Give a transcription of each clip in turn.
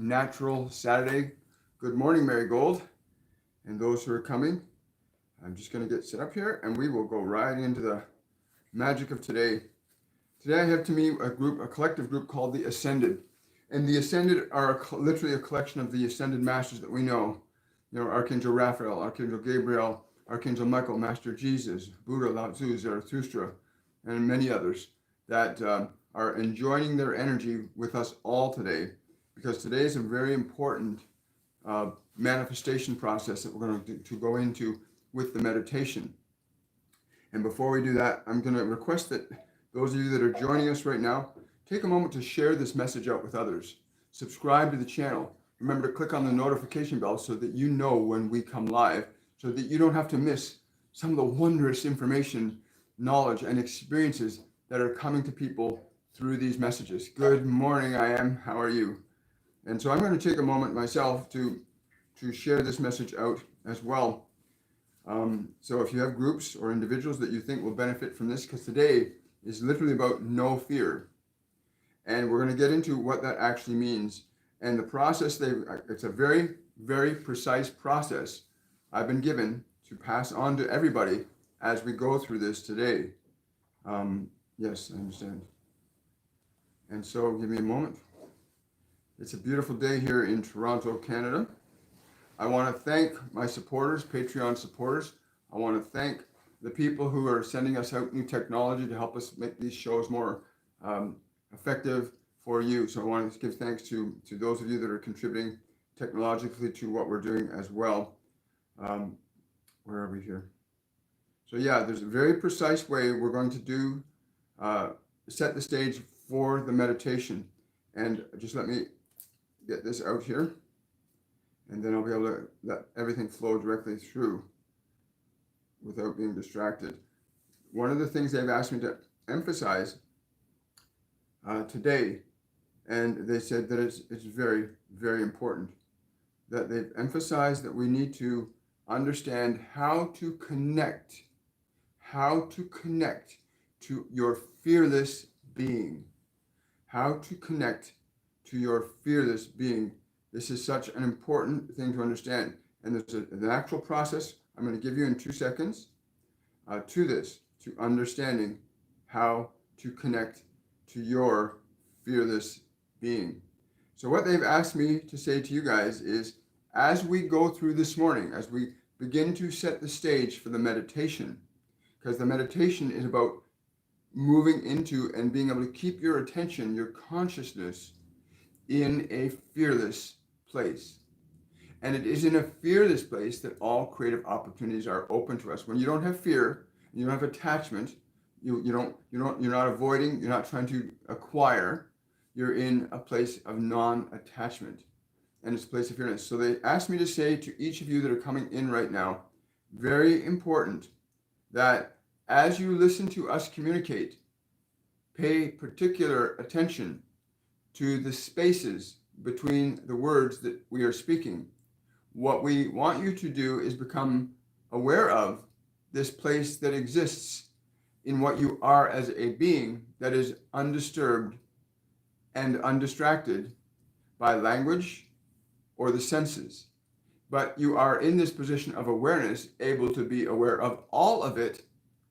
natural Saturday. Good morning, Marigold, and those who are coming. I'm just going to get set up here and we will go right into the magic of today. Today I have to me a collective group called the Ascended. And the Ascended are literally a collection of the Ascended Masters that we know. You know, Archangel Raphael, Archangel Gabriel, Archangel Michael, Master Jesus, Buddha, Lao Tzu, Zarathustra, and many others that are enjoying their energy with us all today, because today is a very important manifestation process that we're going to go into with the meditation. And before we do that, I'm going to request that those of you that are joining us right now, take a moment to share this message out with others. Subscribe to the channel. Remember to click on the notification bell so that you know when we come live, so that you don't have to miss some of the wondrous information, knowledge, and experiences that are coming to people through these messages. Good morning, I am. How are you? And so I'm going to take a moment myself to share this message out as well. So if you have groups or individuals that you think will benefit from this, because today is literally about no fear. And we're going to get into what that actually means. And the process, it's a very, very precise process I've been given to pass on to everybody as we go through this today. Yes, I understand. And so give me a moment. It's a beautiful day here in Toronto, Canada. I want to thank my supporters, Patreon supporters. I want to thank the people who are sending us out new technology to help us make these shows more effective for you. So I want to give thanks to those of you that are contributing technologically to what we're doing as well. Where are we here? So yeah, there's a very precise way we're going to do, set the stage for the meditation. And just let me get this out here, and then I'll be able to let everything flow directly through without being distracted. One of the things they've asked me to emphasize today, and they said that it's very, very important, that they've emphasized that we need to understand how to connect to your fearless being, how to connect to your fearless being. This is such an important thing to understand. And there's an actual process I'm going to give you in 2 seconds to understanding how to connect to your fearless being. So what they've asked me to say to you guys is, as we go through this morning, as we begin to set the stage for the meditation, because the meditation is about moving into and being able to keep your attention, your consciousness in a fearless place. And it is in a fearless place that all creative opportunities are open to us. When you don't have fear, you don't have attachment, you're not avoiding, you're not trying to acquire, you're in a place of non-attachment. And it's a place of fearless. So they asked me to say to each of you that are coming in right now, very important, that as you listen to us communicate, pay particular attention to the spaces between the words that we are speaking. What we want you to do is become aware of this place that exists in what you are as a being that is undisturbed and undistracted by language or the senses. But you are in this position of awareness, able to be aware of all of it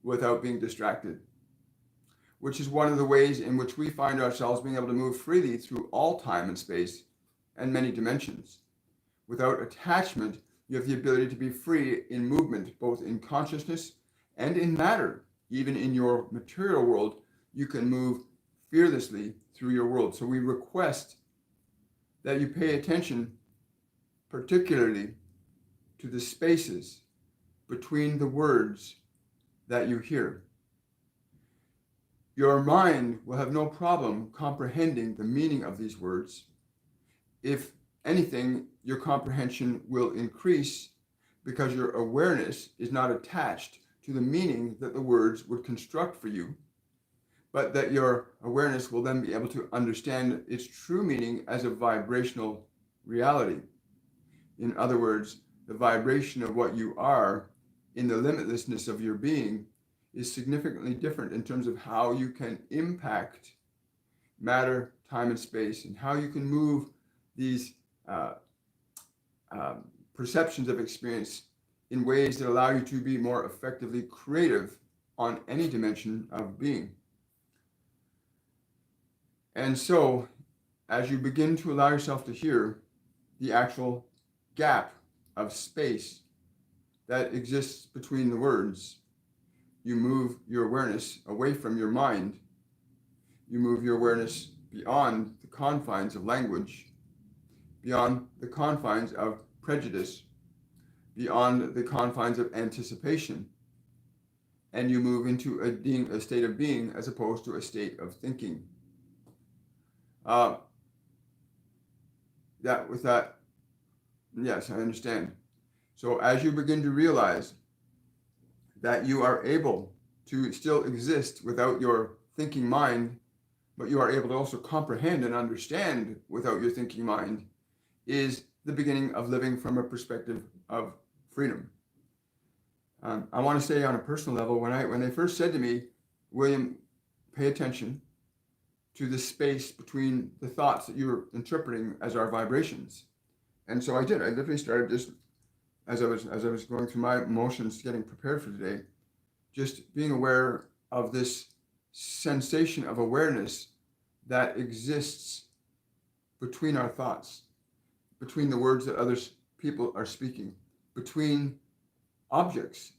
without being distracted, which is one of the ways in which we find ourselves being able to move freely through all time and space and many dimensions. Without attachment, you have the ability to be free in movement, both in consciousness and in matter. Even in your material world, you can move fearlessly through your world. So we request that you pay attention particularly to the spaces between the words that you hear. Your mind will have no problem comprehending the meaning of these words. If anything, your comprehension will increase because your awareness is not attached to the meaning that the words would construct for you, but that your awareness will then be able to understand its true meaning as a vibrational reality. In other words, the vibration of what you are in the limitlessness of your being is significantly different in terms of how you can impact matter, time, and space, and how you can move these uh, perceptions of experience in ways that allow you to be more effectively creative on any dimension of being. And so, as you begin to allow yourself to hear the actual gap of space that exists between the words, you move your awareness away from your mind. You move your awareness beyond the confines of language, beyond the confines of prejudice, beyond the confines of anticipation, and you move into a state of being as opposed to a state of thinking. Yes, I understand. So as you begin to realize that you are able to still exist without your thinking mind, but you are able to also comprehend and understand without your thinking mind, is the beginning of living from a perspective of freedom. I want to say on a personal level, when they first said to me, William, pay attention to the space between the thoughts that you're interpreting as our vibrations. And so I did. I literally started just as I was going through my emotions, getting prepared for today, just being aware of this sensation of awareness that exists between our thoughts, between the words that other people are speaking, between objects,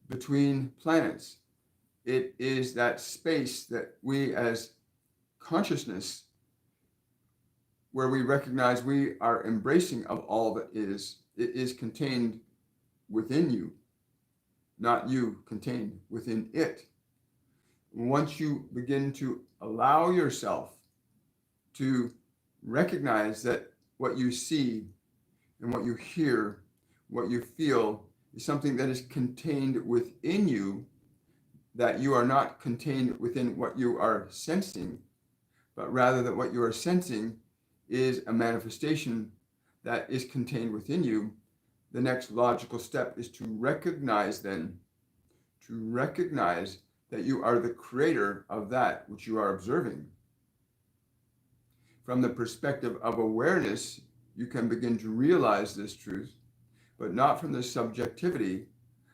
between planets. It is that space that we as consciousness, where we recognize we are embracing of all that is, it is contained within you, not you contained within it. Once you begin to allow yourself to recognize that what you see and what you hear, what you feel, is something that is contained within you, that you are not contained within what you are sensing, but rather that what you are sensing is a manifestation that is contained within you, the next logical step is to recognize that you are the creator of that which you are observing. From the perspective of awareness, you can begin to realize this truth, but not from the subjectivity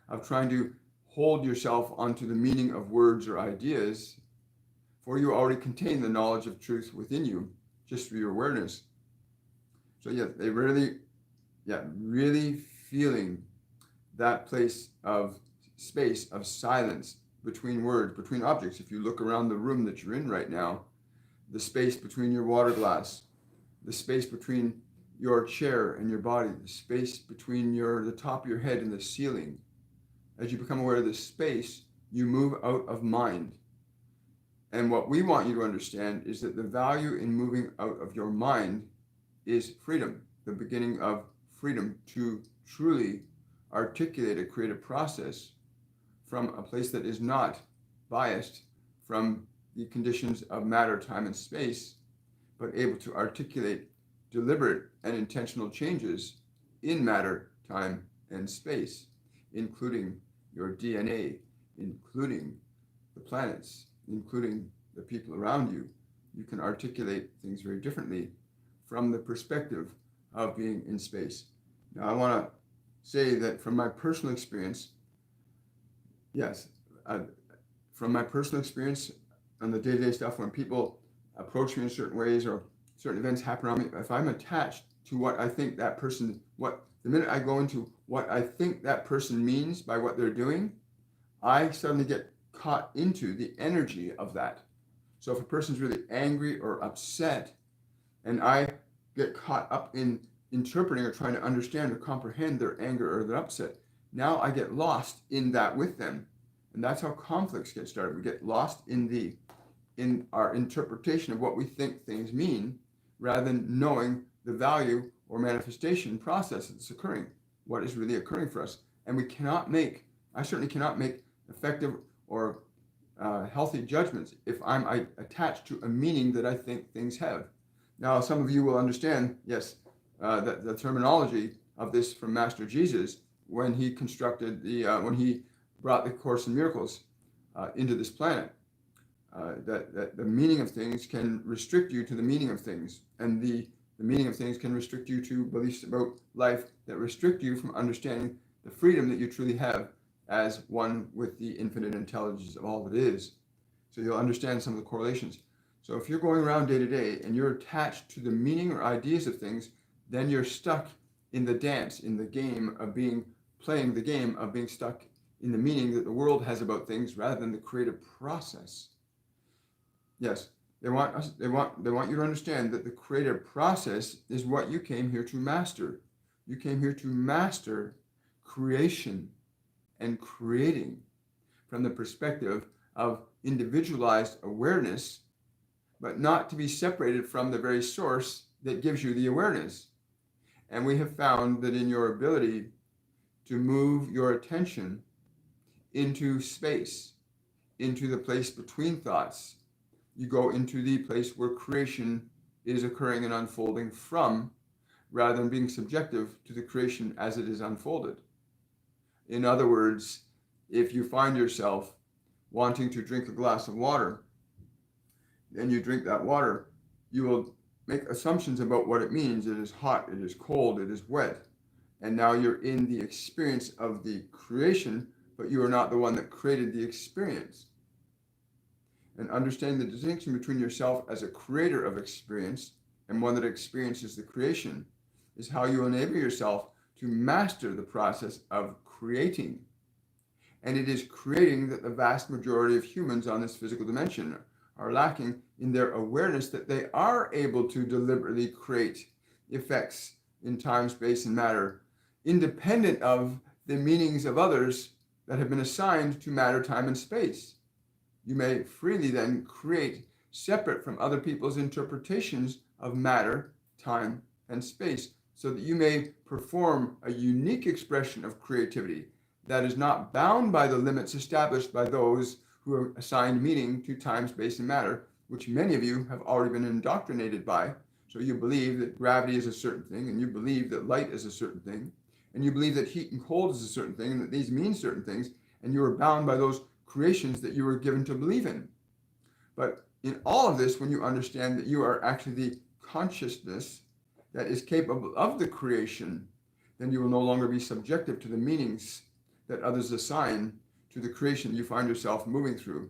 of trying to hold yourself onto the meaning of words or ideas, for you already contain the knowledge of truth within you, just through your awareness. So really feeling that place of space, of silence between words, between objects. If you look around the room that you're in right now, the space between your water glass, the space between your chair and your body, the space between the top of your head and the ceiling. As you become aware of this space, you move out of mind. And what we want you to understand is that the value in moving out of your mind is freedom, the beginning of freedom to truly articulate a creative process from a place that is not biased from the conditions of matter, time, and space, but able to articulate deliberate and intentional changes in matter, time, and space, including your DNA, including the planets, including the people around you. You can articulate things very differently from the perspective of being in space. Now, I want to say that from my personal experience, from my personal experience on the day-to-day stuff, when people approach me in certain ways or certain events happen around me, if I'm attached to what I think that person, the minute I go into what I think that person means by what they're doing, I suddenly get caught into the energy of that. So if a person's really angry or upset, and I get caught up in interpreting or trying to understand or comprehend their anger or their upset, now I get lost in that with them. And that's how conflicts get started. We get lost in our interpretation of what we think things mean, rather than knowing the value or manifestation process that's occurring, what is really occurring for us. And I certainly cannot make effective or healthy judgments if I'm attached to a meaning that I think things have. Now, some of you will understand, that the terminology of this from Master Jesus when he constructed when he brought the Course in Miracles into this planet. That the meaning of things can restrict you to the meaning of things, and the The meaning of things can restrict you to beliefs about life that restrict you from understanding the freedom that you truly have as one with the infinite intelligence of all that is. So you'll understand some of the correlations. So if you're going around day to day and you're attached to the meaning or ideas of things, then you're stuck in the dance, in the game of playing the game of being stuck in the meaning that the world has about things rather than the creative process. Yes, they want you to understand that the creative process is what you came here to master. You came here to master creation and creating from the perspective of individualized awareness, but not to be separated from the very source that gives you the awareness. And we have found that in your ability to move your attention into space, into the place between thoughts, you go into the place where creation is occurring and unfolding from, rather than being subjective to the creation as it is unfolded. In other words, if you find yourself wanting to drink a glass of water, and you drink that water, you will make assumptions about what it means. It is hot, it is cold, it is wet. And now you're in the experience of the creation, but you are not the one that created the experience. And understanding the distinction between yourself as a creator of experience and one that experiences the creation is how you enable yourself to master the process of creating. And it is creating that the vast majority of humans on this physical dimension are lacking in their awareness that they are able to deliberately create effects in time, space, and matter, independent of the meanings of others that have been assigned to matter, time, and space. You may freely then create separate from other people's interpretations of matter, time, and space, so that you may perform a unique expression of creativity that is not bound by the limits established by those who are assigned meaning to time, space, and matter, which many of you have already been indoctrinated by. So you believe that gravity is a certain thing, and you believe that light is a certain thing, and you believe that heat and cold is a certain thing, and that these mean certain things, and you are bound by those creations that you were given to believe in. But in all of this, when you understand that you are actually the consciousness that is capable of the creation, then you will no longer be subjective to the meanings that others assign to the creation you find yourself moving through.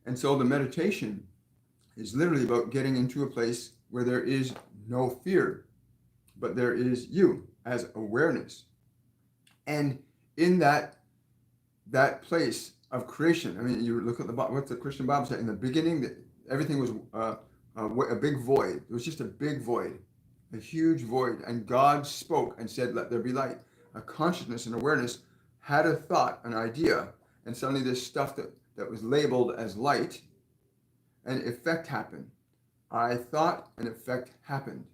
And so the meditation is literally about getting into a place where there is no fear, but there is you as awareness. And in that place of creation, I mean, you look at what the Christian Bible said in the beginning, that everything was a big void. It was just a big void, a huge void. And God spoke and said, "Let there be light." A consciousness and awareness had a thought, an idea, and suddenly this stuff that was labeled as light, an effect happened. I thought, an effect happened.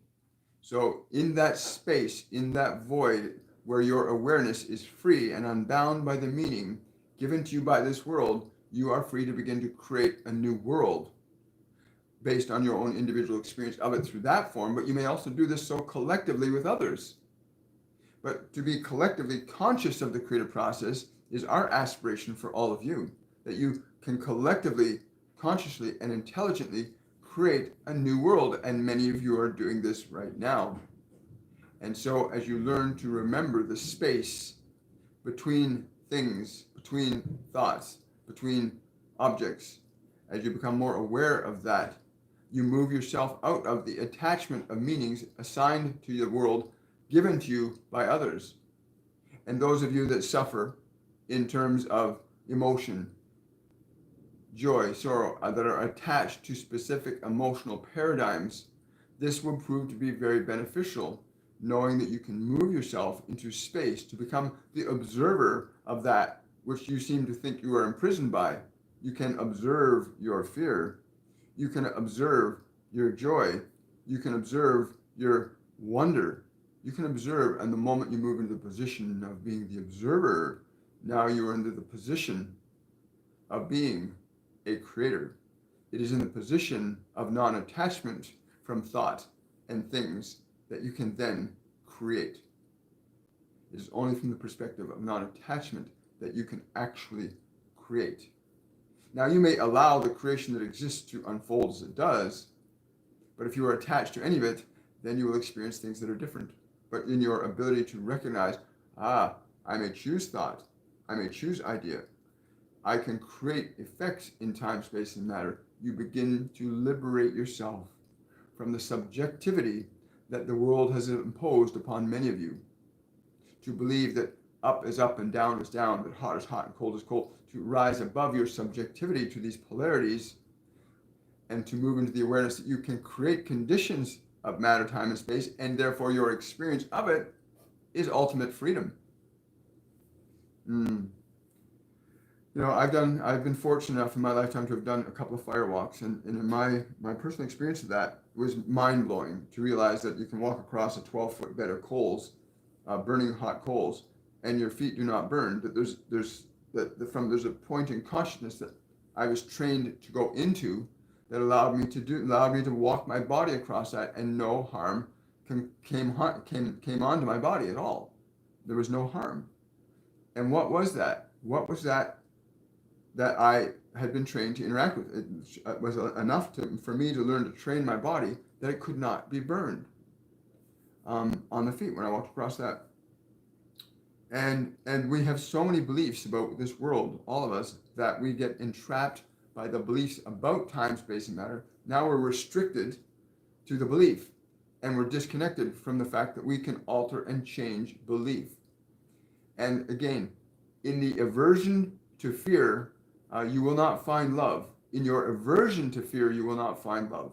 So in that space, in that void where your awareness is free and unbound by the meaning given to you by this world, you are free to begin to create a new world based on your own individual experience of it through that form. But you may also do this so collectively with others. But to be collectively conscious of the creative process is our aspiration for all of you, that you can collectively, consciously, and intelligently create a new world. And many of you are doing this right now. And so as you learn to remember the space between things, between thoughts, between objects, as you become more aware of that, you move yourself out of the attachment of meanings assigned to the world given to you by others. And those of you that suffer in terms of emotion, joy, sorrow, that are attached to specific emotional paradigms, this will prove to be very beneficial, knowing that you can move yourself into space to become the observer of that which you seem to think you are imprisoned by. You can observe your fear. You can observe your joy. You can observe your wonder. You can observe, and the moment you move into the position of being the observer, now you are into the position of being a creator. It is in the position of non-attachment from thought and things that you can then create. It is only from the perspective of non-attachment that you can actually create. Now, you may allow the creation that exists to unfold as it does, but if you are attached to any of it, then you will experience things that are different. But in your ability to recognize, I may choose thought, I may choose idea, I can create effects in time, space, and matter, you begin to liberate yourself from the subjectivity that the world has imposed upon many of you. To believe that up is up and down is down, that hot is hot and cold is cold, to rise above your subjectivity to these polarities and to move into the awareness that you can create conditions of matter, time, and space, and therefore your experience of it is ultimate freedom. I've been fortunate enough in my lifetime to have done a couple of fire walks, and in my personal experience of that was mind blowing to realize that you can walk across a 12-foot bed of coals, burning hot coals, and your feet do not burn. That there's a point in consciousness that I was trained to go into that allowed me to walk my body across that, and no harm came onto my body at all. There was no harm. And what was that? What was that I had been trained to interact with? It was enough for me to learn to train my body that it could not be burned on the feet when I walked across that. And we have so many beliefs about this world, all of us, that we get entrapped by the beliefs about time, space, and matter. Now we're restricted to the belief, and we're disconnected from the fact that we can alter and change belief. And again, in the aversion to fear, you will not find love. In your aversion to fear, you will not find love.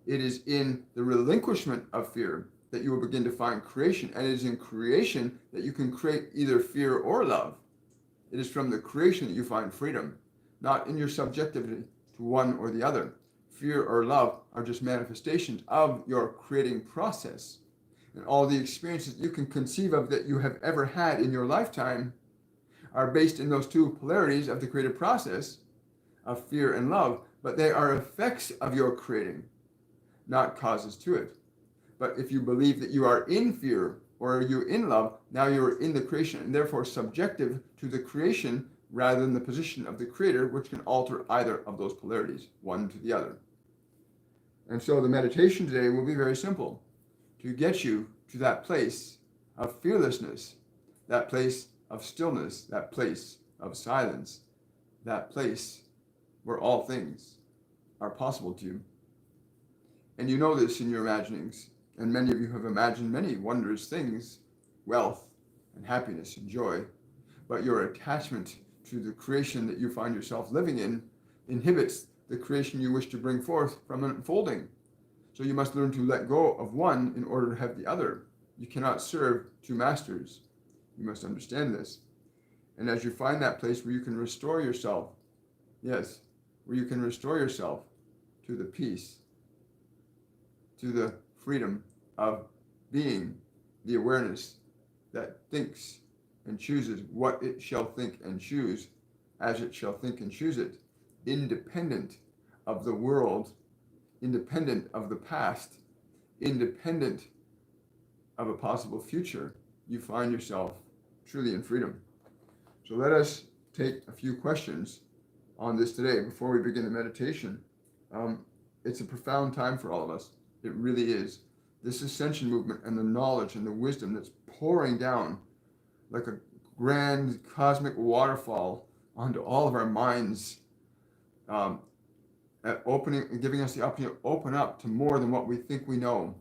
It is in the relinquishment of fear that you will begin to find creation. And it is in creation that you can create either fear or love. It is from the creation that you find freedom, not in your subjectivity to one or the other. Fear or love are just manifestations of your creating process. And all the experiences you can conceive of that you have ever had in your lifetime are based in those two polarities of the creative process of fear and love, but they are effects of your creating, not causes to it. But if you believe that you are in fear or you're in love, now you're in the creation and therefore subjective to the creation rather than the position of the creator, which can alter either of those polarities, one to the other. And so the meditation today will be very simple, to get you to that place of fearlessness, that place of stillness, that place of silence, that place where all things are possible to you. And you know this in your imaginings, and many of you have imagined many wondrous things, wealth and happiness and joy, but your attachment to the creation that you find yourself living in inhibits the creation you wish to bring forth from unfolding. So you must learn to let go of one in order to have the other. You cannot serve two masters. You must understand this. And as you find that place where you can restore yourself, yes, where you can restore yourself to the peace, to the freedom of being, the awareness that thinks and chooses what it shall think and choose as it shall think and choose it, independent of the world, independent of the past, independent of a possible future, you find yourself truly in freedom. So let us take a few questions on this today before we begin the meditation. It's a profound time for all of us. It really is. This ascension movement and the knowledge and the wisdom that's pouring down like a grand cosmic waterfall onto all of our minds, giving us the opportunity to open up to more than what we think we know,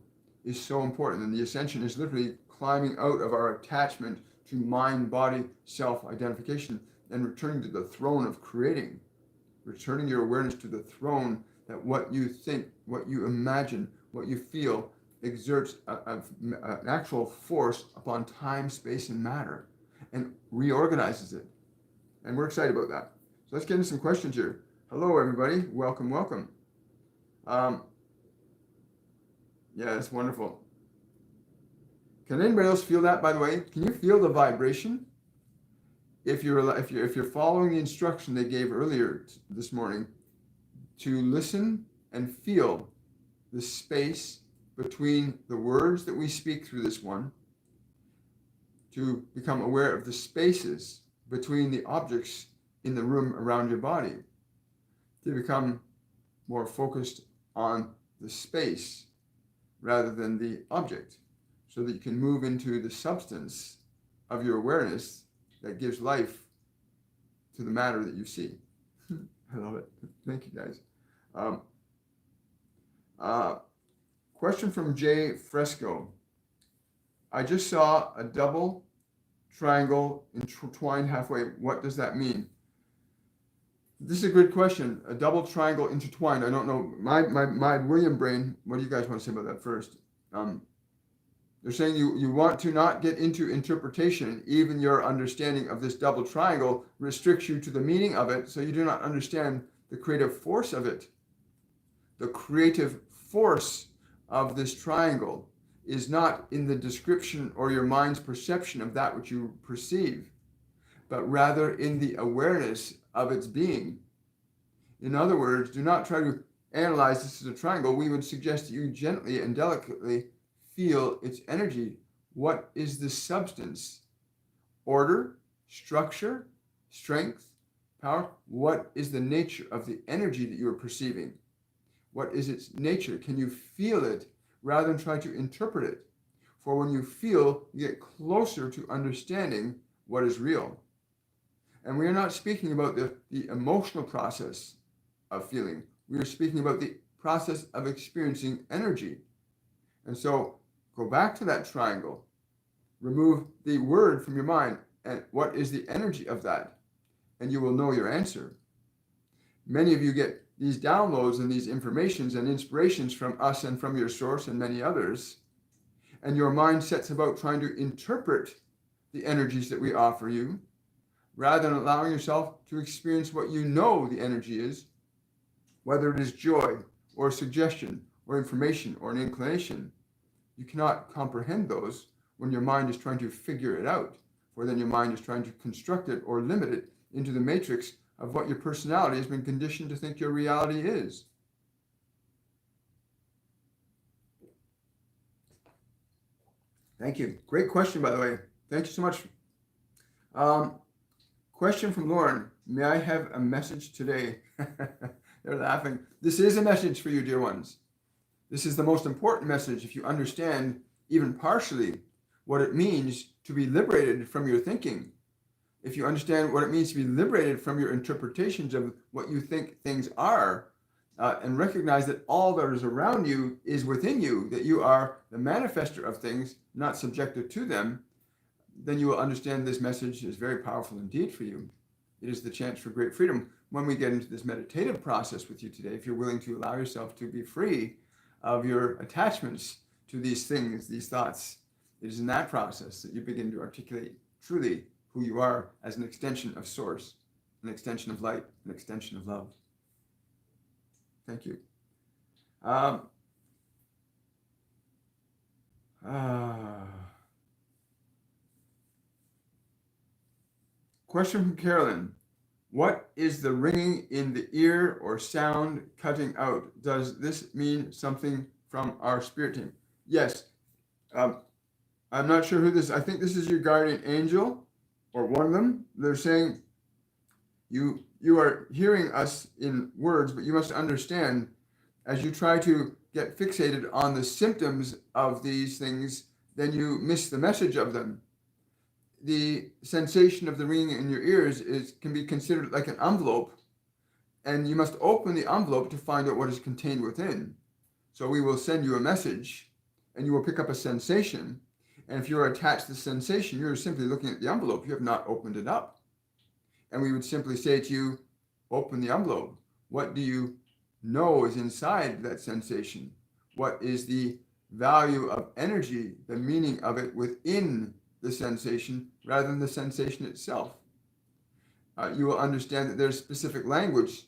is so important. And the ascension is literally climbing out of our attachment to mind, body, self-identification and returning to the throne of creating, returning your awareness to the throne that what you think, what you imagine, what you feel exerts an actual force upon time, space, and matter and reorganizes it. And we're excited about that. So let's get into some questions here. Hello, everybody. Welcome, welcome. Yeah, that's wonderful. Can anybody else feel that, by the way? Can you feel the vibration? If you're following the instruction they gave earlier this morning, to listen and feel the space between the words that we speak through this one, to become aware of the spaces between the objects in the room around your body. to become more focused on the space rather than the object, so that you can move into the substance of your awareness that gives life to the matter that you see. I love it. Thank you, guys. Um, Question from Jay Fresco. I just saw a double triangle intertwined halfway. What does that mean? This is a good question. A double triangle intertwined. I don't know. My William brain, what do you guys want to say about that first? They're saying you want to not get into interpretation. Even your understanding of this double triangle restricts you to the meaning of it, so you do not understand the creative force of it. The creative force of this triangle is not in the description or your mind's perception of that which you perceive, but rather in the awareness of its being. In other words, do not try to analyze this as a triangle. We would suggest that you gently and delicately feel its energy. What is the substance? Order, structure, strength, power. What is the nature of the energy that you are perceiving? What is its nature? Can you feel it rather than try to interpret it? For when you feel, you get closer to understanding what is real. And we are not speaking about the emotional process of feeling. We are speaking about the process of experiencing energy. And so go back to that triangle. Remove the word from your mind. And what is the energy of that? And you will know your answer. Many of you get these downloads and these informations and inspirations from us and from your source and many others. And your mind sets about trying to interpret the energies that we offer you, rather than allowing yourself to experience what you know the energy is, whether it is joy or suggestion or information or an inclination. You cannot comprehend those when your mind is trying to figure it out, for then your mind is trying to construct it or limit it into the matrix of what your personality has been conditioned to think your reality is. Thank you. Great question, by the way. Thank you so much. Question from Lauren. May I have a message today? They're laughing. This is a message for you, dear ones. This is the most important message if you understand, even partially, what it means to be liberated from your thinking. If you understand what it means to be liberated from your interpretations of what you think things are, and recognize that all that is around you is within you, that you are the manifester of things, not subjective to them, then you will understand this message is very powerful indeed for you. It is the chance for great freedom. When we get into this meditative process with you today, if you're willing to allow yourself to be free of your attachments to these things, these thoughts, it is in that process that you begin to articulate truly who you are as an extension of source, an extension of light, an extension of love. Thank you. Question from Carolyn. What is the ringing in the ear or sound cutting out? Does this mean something from our spirit team? Yes. I'm not sure who this is. I think this is your guardian angel or one of them. They're saying you are hearing us in words, but you must understand as you try to get fixated on the symptoms of these things, then you miss the message of them. The sensation of the ringing in your ears can be considered like an envelope, and you must open the envelope to find out what is contained within. So we will send you a message, and you will pick up a sensation. And if you're attached to the sensation, you're simply looking at the envelope. You have not opened it up. And we would simply say to you, open the envelope. What do you know is inside that sensation? What is the value of energy, the meaning of it within the sensation rather than the sensation itself? You will understand that there's specific language,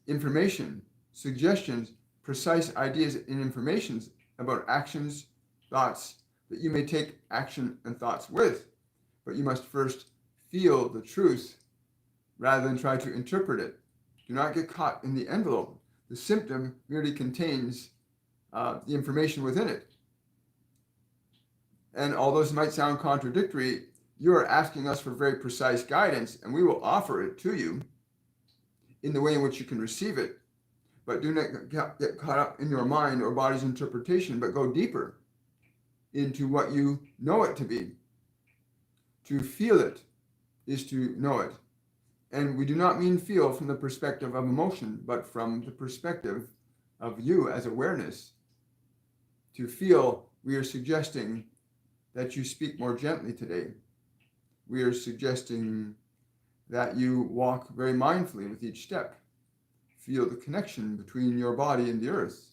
information, suggestions, precise ideas and informations about actions, thoughts that you may take action and thoughts with, but you must first feel the truth rather than try to interpret it. Do not get caught in the envelope. The symptom merely contains the information within it. And although this might sound contradictory, you are asking us for very precise guidance, and we will offer it to you in the way in which you can receive it. But do not get caught up in your mind or body's interpretation, but go deeper into what you know it to be. To feel it is to know it. And we do not mean feel from the perspective of emotion, but from the perspective of you as awareness. To feel, we are suggesting that you speak more gently today. We are suggesting that you walk very mindfully with each step. Feel the connection between your body and the earth.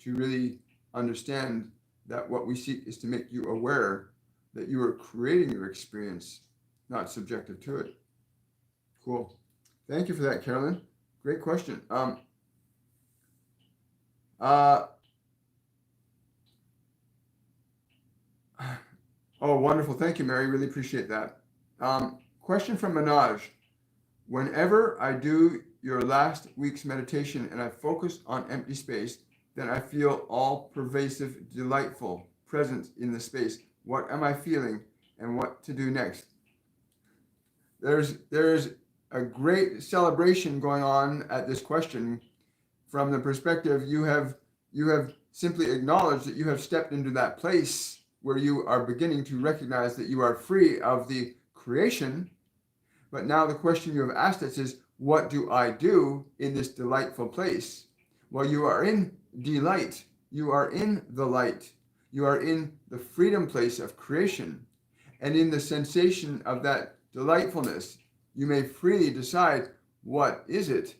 To really understand that what we seek is to make you aware that you are creating your experience, not subjective to it. Cool. Thank you for that, Carolyn. Great question. Oh, wonderful. Thank you, Mary. Really appreciate that. Question from Manoj. Whenever I do your last week's meditation and I focus on empty space, then I feel all pervasive, delightful presence in the space. What am I feeling and what to do next? There's a great celebration going on at this question from the perspective you have simply acknowledged that you have stepped into that place where you are beginning to recognize that you are free of the creation. But now the question you have asked us is, what do I do in this delightful place? Well, you are in delight. You are in the light. You are in the freedom place of creation. And in the sensation of that delightfulness, you may freely decide, what is it?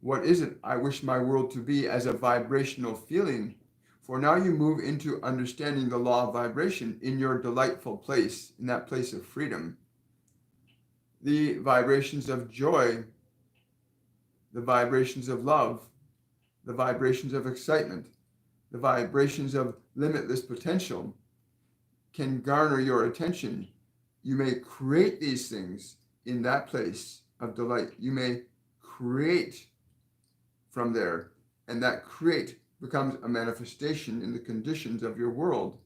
What is it I wish my world to be as a vibrational feeling? For now you move into understanding the law of vibration in your delightful place, in that place of freedom. The vibrations of joy, the vibrations of love, the vibrations of excitement, the vibrations of limitless potential can garner your attention. You may create these things in that place of delight. You may create from there, and that create becomes a manifestation in the conditions of your world.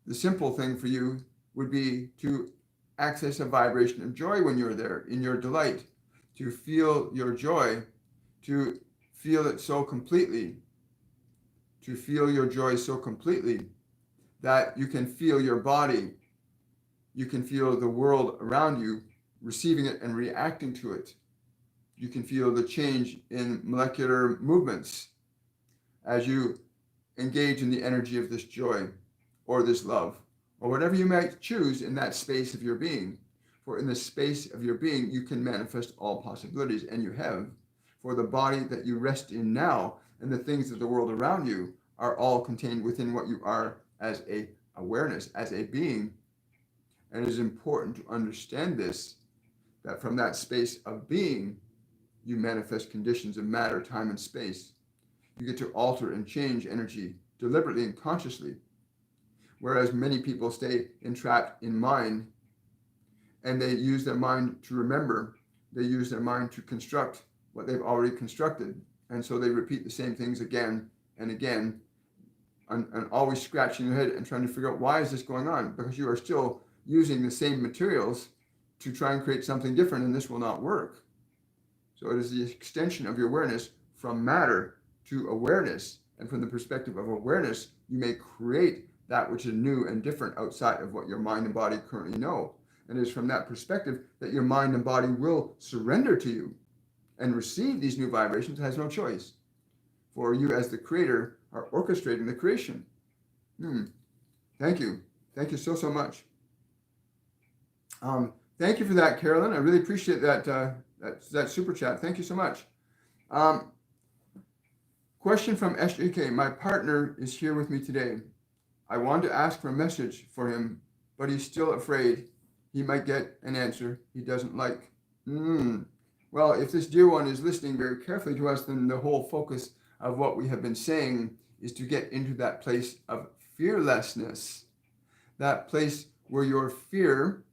The simple thing for you would be to access a vibration of joy when you're there, in your delight, to feel your joy, to feel it so completely, to feel your joy so completely that you can feel your body, you can feel the world around you receiving it and reacting to it. You can feel the change in molecular movements as you engage in the energy of this joy or this love or whatever you might choose in that space of your being. For in the space of your being, you can manifest all possibilities, and you have. For the body that you rest in now and the things of the world around you are all contained within what you are as a awareness, as a being. And it is important to understand this, that from that space of being, you manifest conditions of matter, time, and space. You get to alter and change energy deliberately and consciously. Whereas many people stay entrapped in mind, and they use their mind to remember, they use their mind to construct what they've already constructed. And so they repeat the same things again and again, and always scratching your head and trying to figure out, why is this going on? Because you are still using the same materials to try and create something different, and this will not work. So it is the extension of your awareness from matter to awareness. And from the perspective of awareness, you may create that which is new and different outside of what your mind and body currently know. And it is from that perspective that your mind and body will surrender to you and receive these new vibrations. It has no choice. For you as the creator are orchestrating the creation. Thank you. Thank you so much. Thank you for that, Carolyn. I really appreciate that super chat. Thank you so much. Question from SJK. My partner is here with me today. I wanted to ask for a message for him, but he's still afraid he might get an answer he doesn't like. Well, if this dear one is listening very carefully to us, then the whole focus of what we have been saying is to get into that place of fearlessness, that place where your fear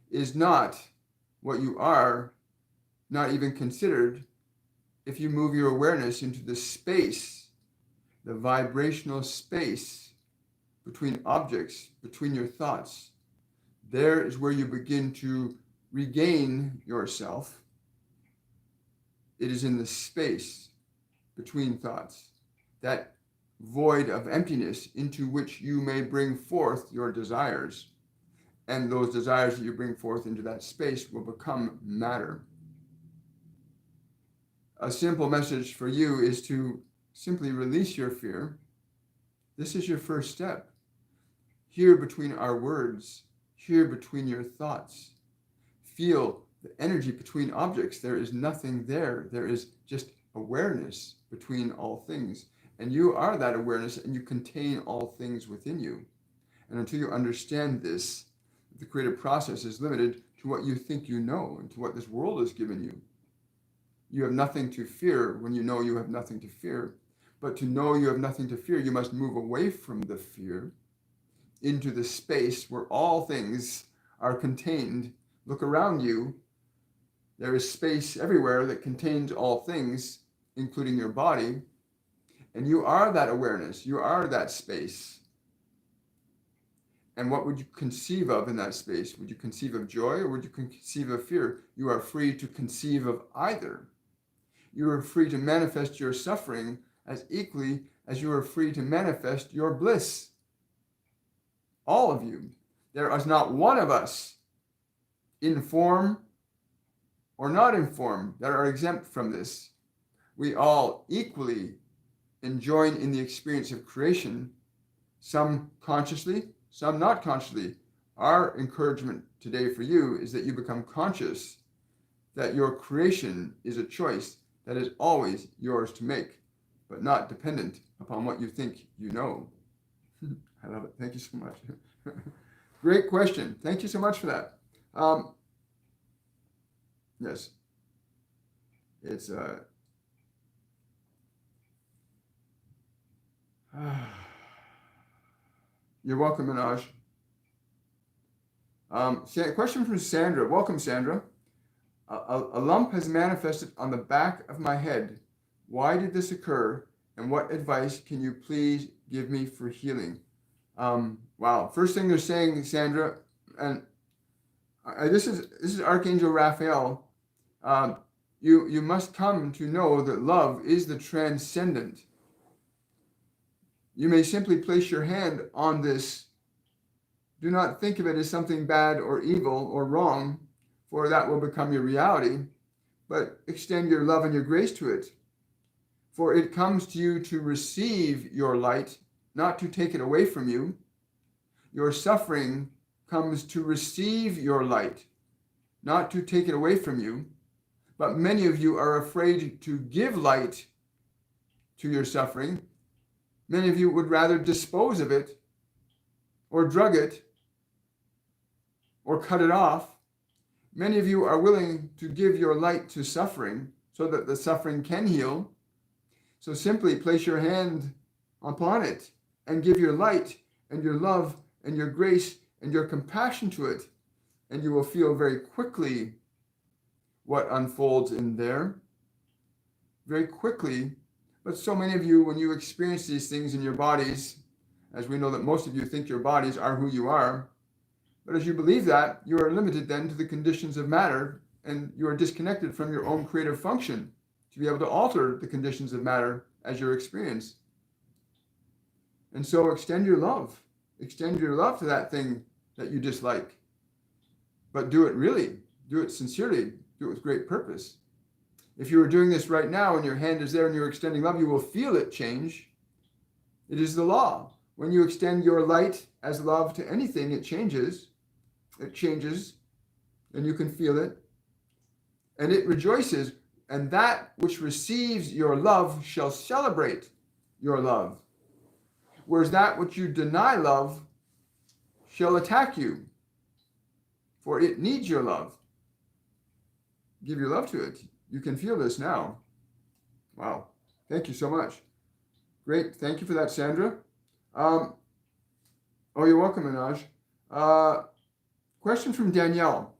is not what you are, not even considered. If you move your awareness into the space, the vibrational space between objects, between your thoughts, there is where you begin to regain yourself, it is in the space between thoughts, that void of emptiness into which you may bring forth your desires. And those desires that you bring forth into that space will become matter. A simple message for you is to simply release your fear. This is your first step. Here between our words, here between your thoughts, feel the energy between objects. There is nothing there. There is just awareness between all things. And you are that awareness, and you contain all things within you. And until you understand this, the creative process is limited to what you think you know and to what this world has given you. You have nothing to fear when you know you have nothing to fear. But to know you have nothing to fear, you must move away from the fear into the space where all things are contained. Look around you. There is space everywhere that contains all things, including your body. And you are that awareness. You are that space. And what would you conceive of in that space? Would you conceive of joy or would you conceive of fear? You are free to conceive of either. You are free to manifest your suffering as equally as you are free to manifest your bliss. All of you. There is not one of us, in form or not in form, that are exempt from this. We all equally join in the experience of creation, some consciously, some not consciously. Our encouragement today for you is that you become conscious that your creation is a choice that is always yours to make, but not dependent upon what you think you know. I love it. Thank you so much. Great question. Thank you so much for that. Yes. It's you're welcome, Minaj. Question from Sandra. Welcome, Sandra. A lump has manifested on the back of my head. Why did this occur? And what advice can you please give me for healing? Wow. First thing they're saying, Sandra, and this is Archangel Raphael. You must come to know that love is the transcendent. You may simply place your hand on this. Do not think of it as something bad or evil or wrong, for that will become your reality, but extend your love and your grace to it. For it comes to you to receive your light, not to take it away from you. Your suffering comes to receive your light, not to take it away from you. But many of you are afraid to give light to your suffering. Many of you would rather dispose of it or drug it or cut it off. Many of you are willing to give your light to suffering so that the suffering can heal. So simply place your hand upon it and give your light and your love and your grace and your compassion to it. And you will feel very quickly what unfolds in there. Very quickly. But so many of you, when you experience these things in your bodies, as we know that most of you think your bodies are who you are, but as you believe that, you are limited then to the conditions of matter, and you are disconnected from your own creative function to be able to alter the conditions of matter as your experience. And so extend your love. Extend your love to that thing that you dislike. But do it really. Do it sincerely. Do it with great purpose. If you are doing this right now and your hand is there and you're extending love, you will feel it change. It is the law. When you extend your light as love to anything, it changes. It changes, and you can feel it. And it rejoices, and that which receives your love shall celebrate your love. Whereas that which you deny love shall attack you, for it needs your love. Give your love to it. You can feel this now. Wow. Thank you so much. Great. Thank you for that, Sandra. Oh, you're welcome, Minaj. Question from Danielle.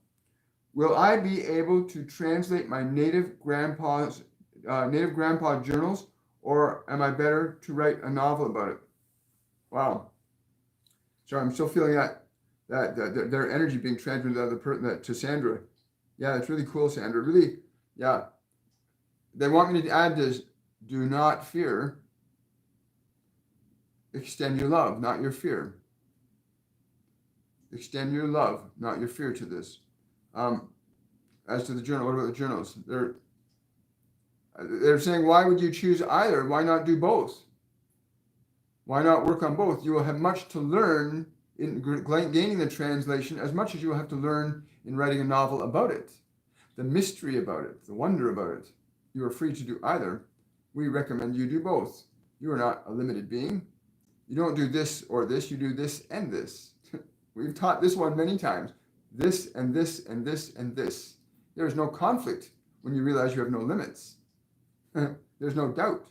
Will I be able to translate my native grandpa journals, or am I better to write a novel about it? Wow. Sorry, I'm still feeling that their energy being transmitted to Sandra. Yeah, it's really cool, Sandra. Really, yeah. they want me to add this: do not fear. Extend your love, not your fear. Extend your love, not your fear to this. As to the journal, what about the journals? They're saying, why would you choose either? Why not do both? Why not work on both? You will have much to learn in gaining the translation as much as you will have to learn in writing a novel about it. The mystery about it, the wonder about it. You are free to do either. We recommend you do both. You are not a limited being. You don't do this or this, you do this and this. We've taught this one many times. This and this and this and this. There is no conflict when you realize you have no limits. There's no doubt.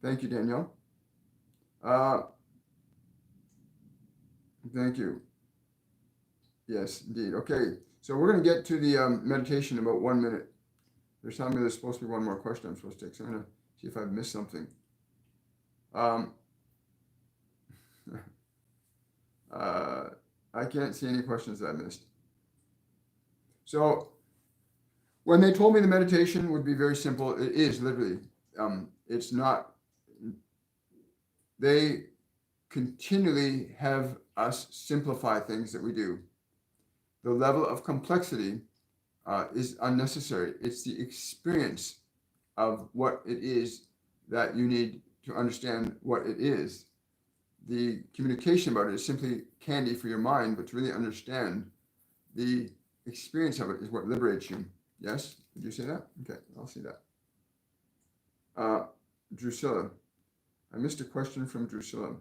Thank you, Danielle. Thank you. Yes, indeed. Okay, so we're going to get to the meditation in about 1 minute. There's telling me there's supposed to be one more question I'm supposed to take, so I'm going to see if I've missed something. I can't see any questions that I missed. So when they told me the meditation would be very simple, it is literally. It's not. They continually have us simplify things that we do. The level of complexity is unnecessary. It's the experience of what it is that you need to understand what it is. The communication about it is simply candy for your mind, but to really understand the experience of it is what liberates you. Yes? Did you say that? Okay, I'll see that. Drusilla. I missed a question from Drusilla.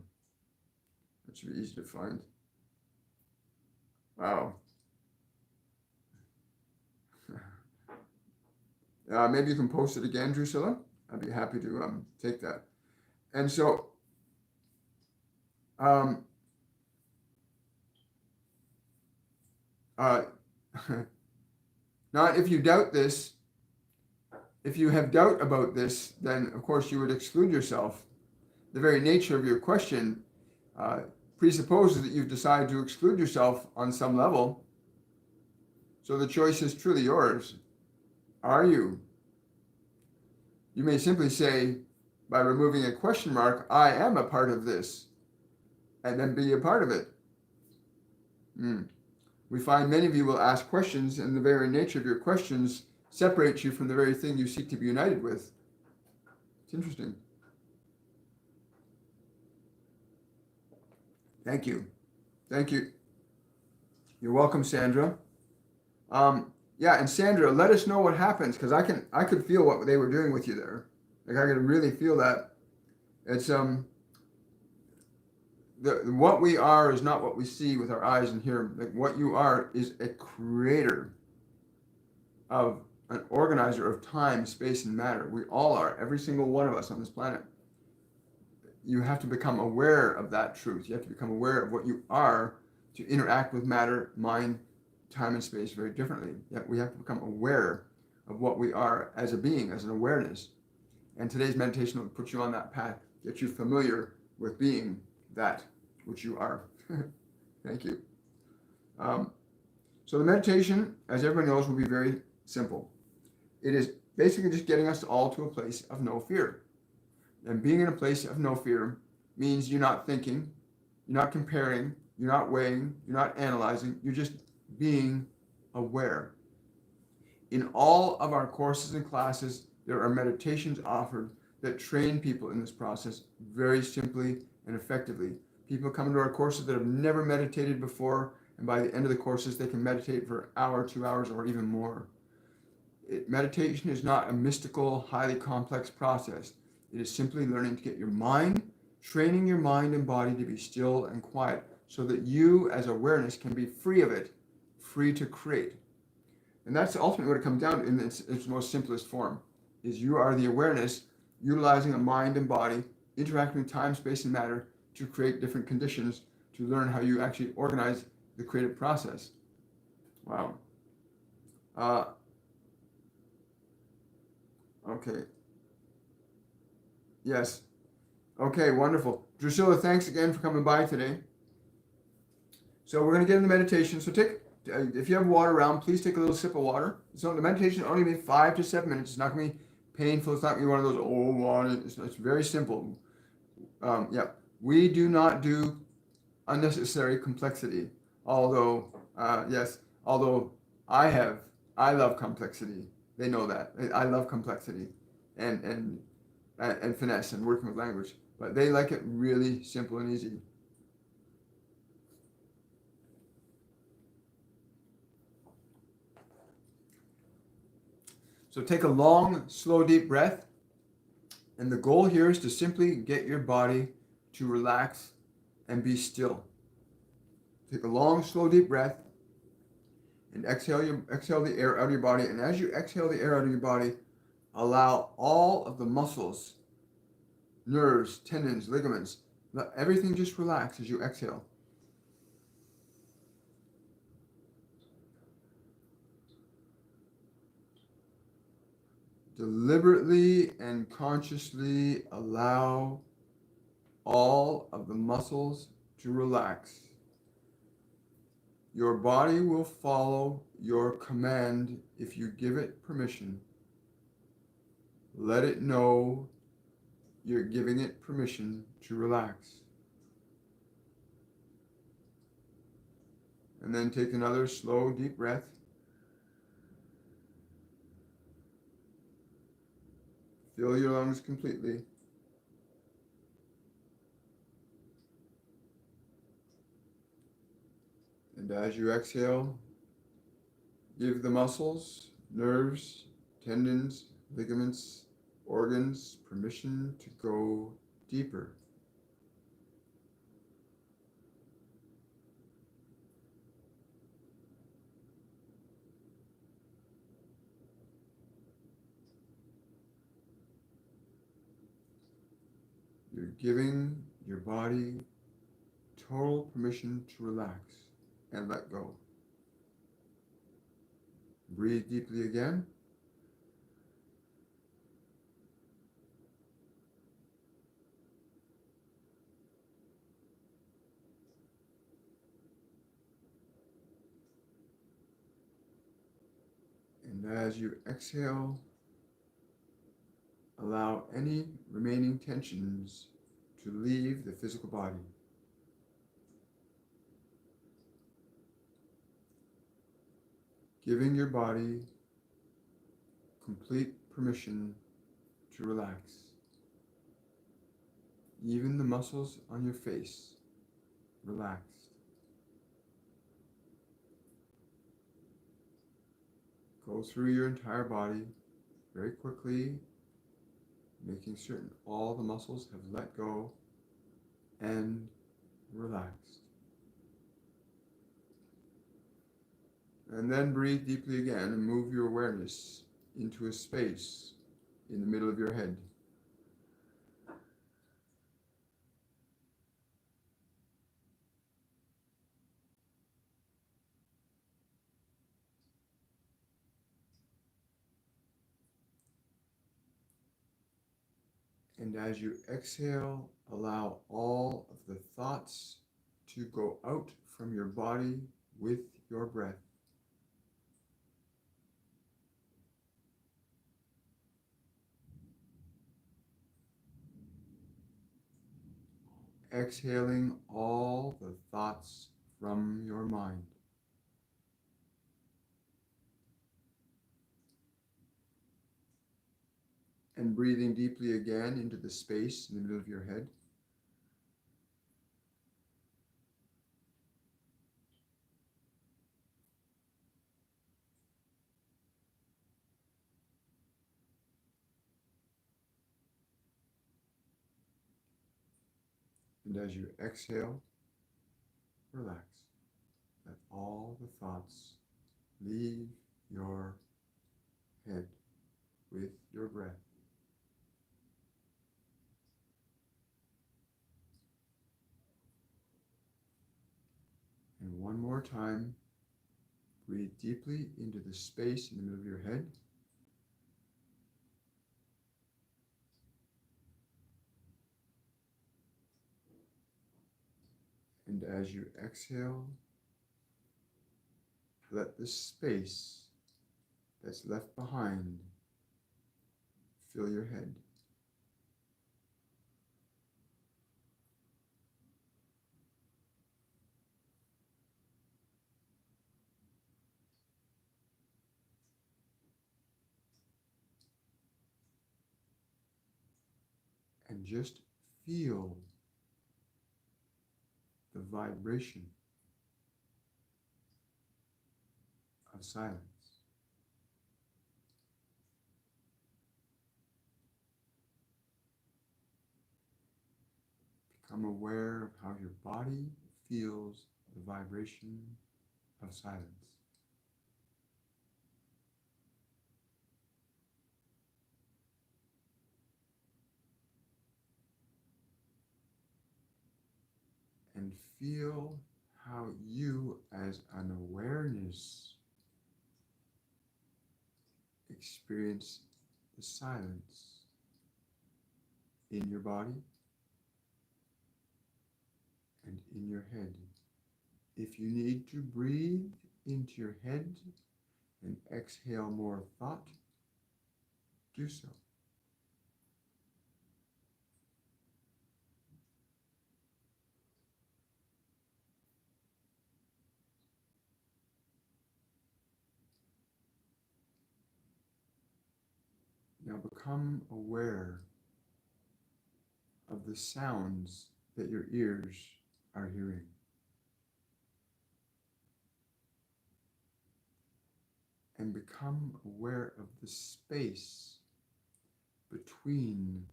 That should be easy to find. Wow. Maybe you can post it again, Drusilla. I'd be happy to take that. And so, not if you doubt this. If you have doubt about this, then of course you would exclude yourself. The very nature of your question presupposes that you've decided to exclude yourself on some level. So the choice is truly yours. Are you? You may simply say, by removing a question mark, I am a part of this, and then be a part of it. We find many of you will ask questions, and the very nature of your questions separates you from the very thing you seek to be united with. It's interesting. Thank you. Thank you. You're welcome, Sandra. Yeah, and Sandra, let us know what happens, because I could feel what they were doing with you there. Like I could really feel that. It's what we are is not what we see with our eyes and hear. Like what you are is a creator of an organizer of time, space, and matter. We all are, every single one of us on this planet. You have to become aware of that truth. You have to become aware of what you are to interact with matter, mind, time, and space very differently. Yet we have to become aware of what we are as a being, as an awareness. And today's meditation will put you on that path, get you familiar with being that which you are. Thank you. So the meditation, as everyone knows, will be very simple. It is basically just getting us all to a place of no fear. And being in a place of no fear means you're not thinking, you're not comparing, you're not weighing, you're not analyzing, you're just being aware. In all of our courses and classes, there are meditations offered that train people in this process very simply and effectively. People come into our courses that have never meditated before, and by the end of the courses, they can meditate for an hour, 2 hours, or even more. Meditation is not a mystical, highly complex process. It is simply learning to get your mind, training your mind and body to be still and quiet so that you as awareness can be free of it, free to create. And that's ultimately what it comes down to in its most simplest form, is you are the awareness utilizing a mind and body, interacting with time, space, and matter to create different conditions to learn how you actually organize the creative process. Wow. Okay. Yes. Okay, wonderful. Drusilla, thanks again for coming by today. So we're going to get into meditation. So if you have water around, please take a little sip of water. So the meditation only be 5 to 7 minutes. It's not going to be painful. It's not going to be one of those, oh, water. It's very simple. Yeah, we do not do unnecessary complexity. Although, yes, although I love complexity. They know that. I love complexity and finesse and working with language. But they like it really simple and easy. So take a long, slow, deep breath. And the goal here is to simply get your body to relax and be still. Take a long, slow, deep breath and exhale the air out of your body. And as you exhale the air out of your body, allow all of the muscles, nerves, tendons, ligaments, let everything just relax as you exhale. Deliberately and consciously allow all of the muscles to relax. Your body will follow your command if you give it permission. Let it know you're giving it permission to relax. And then take another slow, deep breath. Fill your lungs completely. And as you exhale, give the muscles, nerves, tendons, ligaments, organs permission to go deeper. You're giving your body total permission to relax and let go. Breathe deeply again. And as you exhale, allow any remaining tensions to leave the physical body. Giving your body complete permission to relax. Even the muscles on your face relaxed. Go through your entire body very quickly, making certain all the muscles have let go and relaxed. And then breathe deeply again and move your awareness into a space in the middle of your head. And as you exhale, allow all of the thoughts to go out from your body with your breath. Exhaling all the thoughts from your mind. And breathing deeply again into the space in the middle of your head. And as you exhale, relax. Let all the thoughts leave your head with your breath. And one more time, breathe deeply into the space in the middle of your head. And as you exhale, let the space that's left behind fill your head. And just feel the vibration of silence. Become aware of how your body feels the vibration of silence. And feel how you, as an awareness, experience the silence in your body and in your head. If you need to breathe into your head and exhale more thought, do so. Now become aware of the sounds that your ears are hearing. And become aware of the space between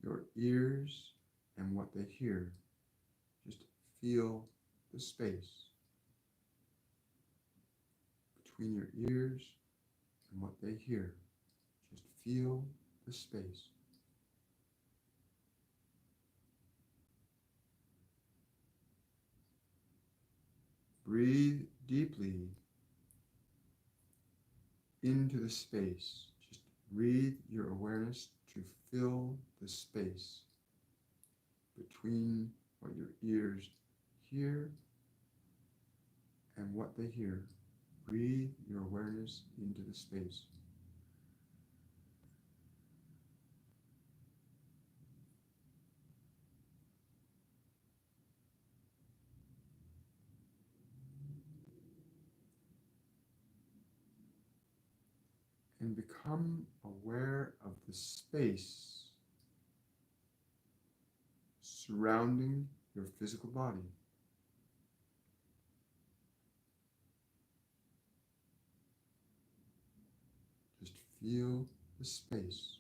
your ears and what they hear. Just feel the space between your ears and what they hear. Just feel the space. Breathe deeply into the space. Just breathe your awareness to fill the space between what your ears hear and what they hear. Breathe your awareness into the space. And become aware of the space surrounding your physical body. Just feel the space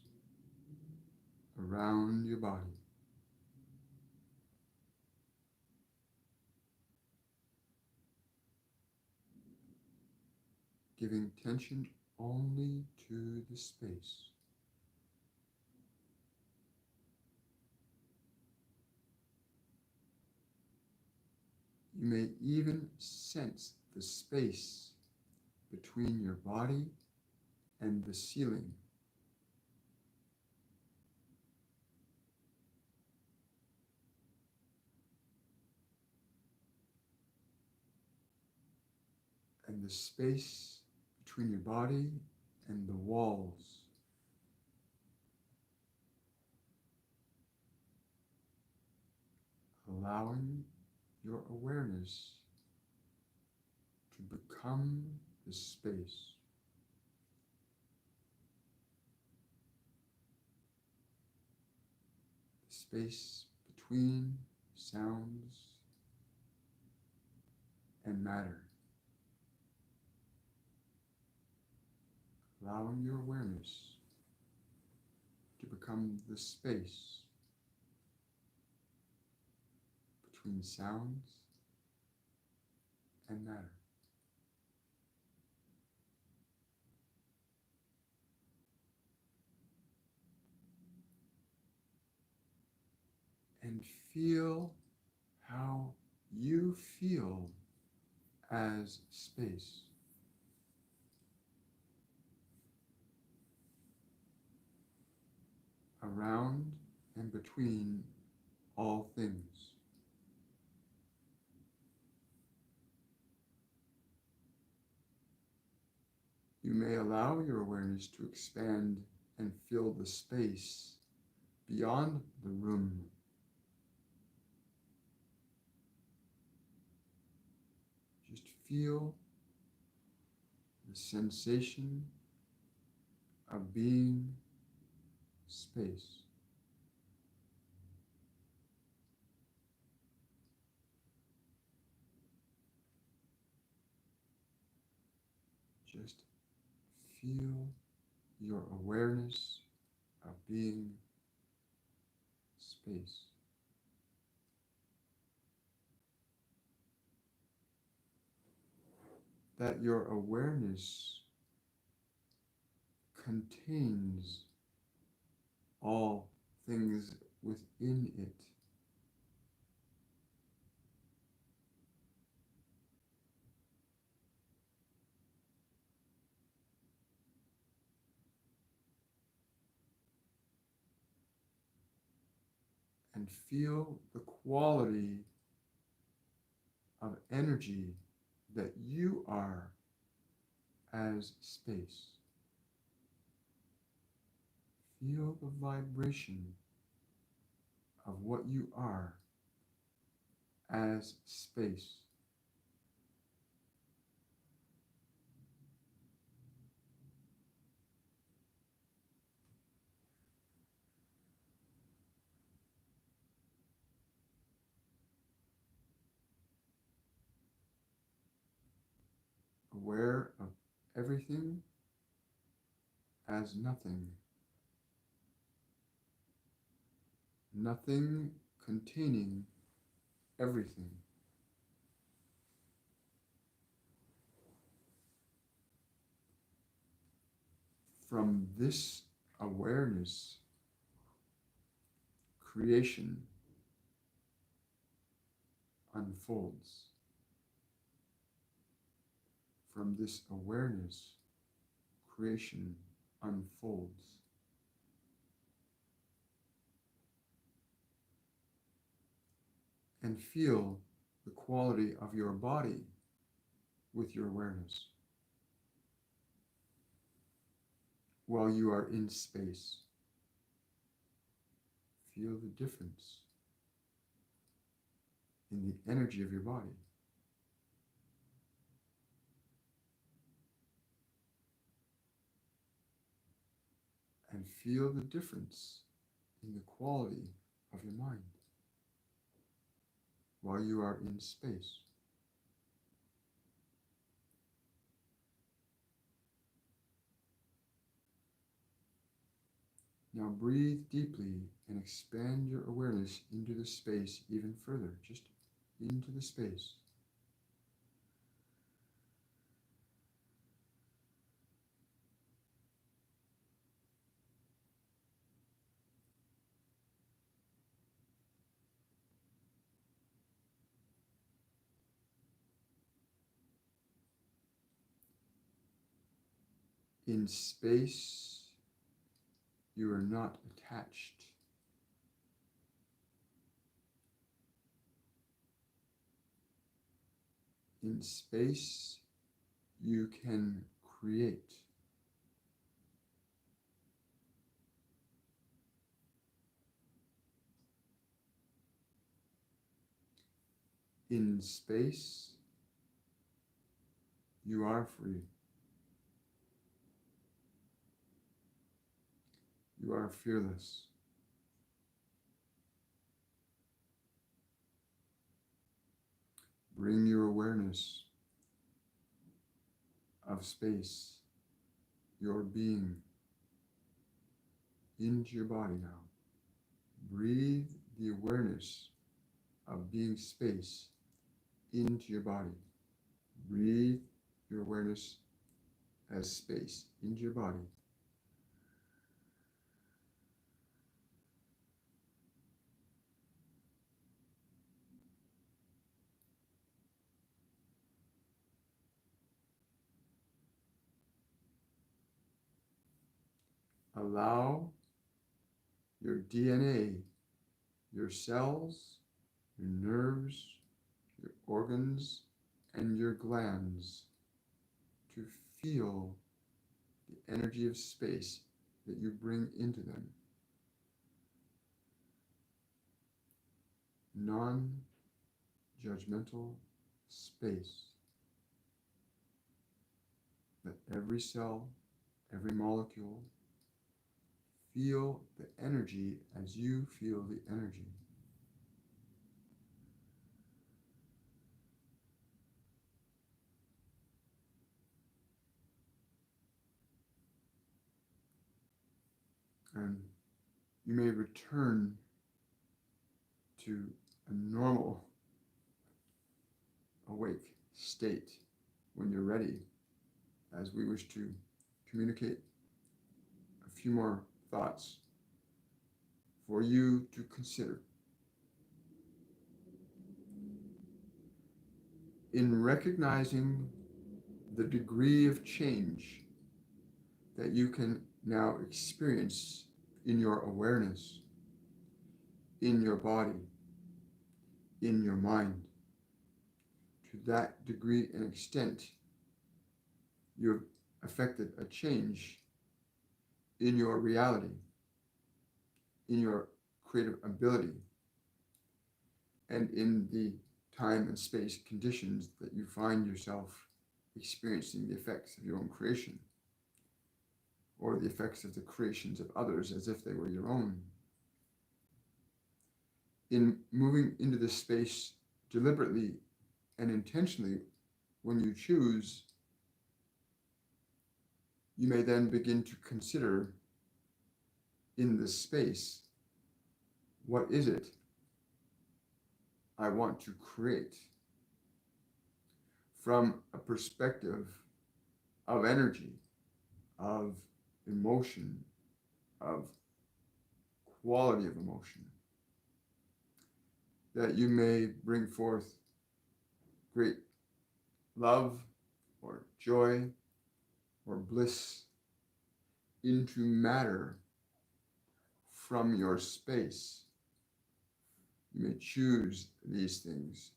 around your body. Giving tension only to the space. You may even sense the space between your body and the ceiling. And the space between your body and the walls. Allowing your awareness to become the space. The space between sounds and matter. Allowing your awareness to become the space between sounds and matter. And feel how you feel as space. Around and between all things. You may allow your awareness to expand and fill the space beyond the room. Just feel the sensation of being space. Just feel your awareness of being space. That your awareness contains all things within it. And feel the quality of energy that you are as space. Feel the vibration of what you are as space. Aware of everything as nothing. Nothing containing everything. From this awareness, creation unfolds. From this awareness, creation unfolds. And feel the quality of your body with your awareness while you are in space. Feel the difference in the energy of your body. And feel the difference in the quality of your mind while you are in space. Now breathe deeply and expand your awareness into the space even further, just into the space. In space, you are not attached. In space, you can create. In space, you are free. You are fearless. Bring your awareness of space, your being, into your body now. Breathe the awareness of being space into your body. Breathe your awareness as space into your body. Allow your DNA, your cells, your nerves, your organs, and your glands to feel the energy of space that you bring into them. Non-judgmental space. Let every cell, every molecule feel the energy as you feel the energy. And you may return to a normal, awake state when you're ready, as we wish to communicate a few more thoughts for you to consider. In recognizing the degree of change that you can now experience in your awareness, in your body, in your mind, to that degree and extent, you've affected a change in your reality, in your creative ability, and in the time and space conditions that you find yourself experiencing the effects of your own creation, or the effects of the creations of others as if they were your own. In moving into this space deliberately and intentionally, when you choose, you may then begin to consider in this space, what is it I want to create from a perspective of energy, of emotion, of quality of emotion, that you may bring forth great love or joy or bliss into matter from your space. You may choose these things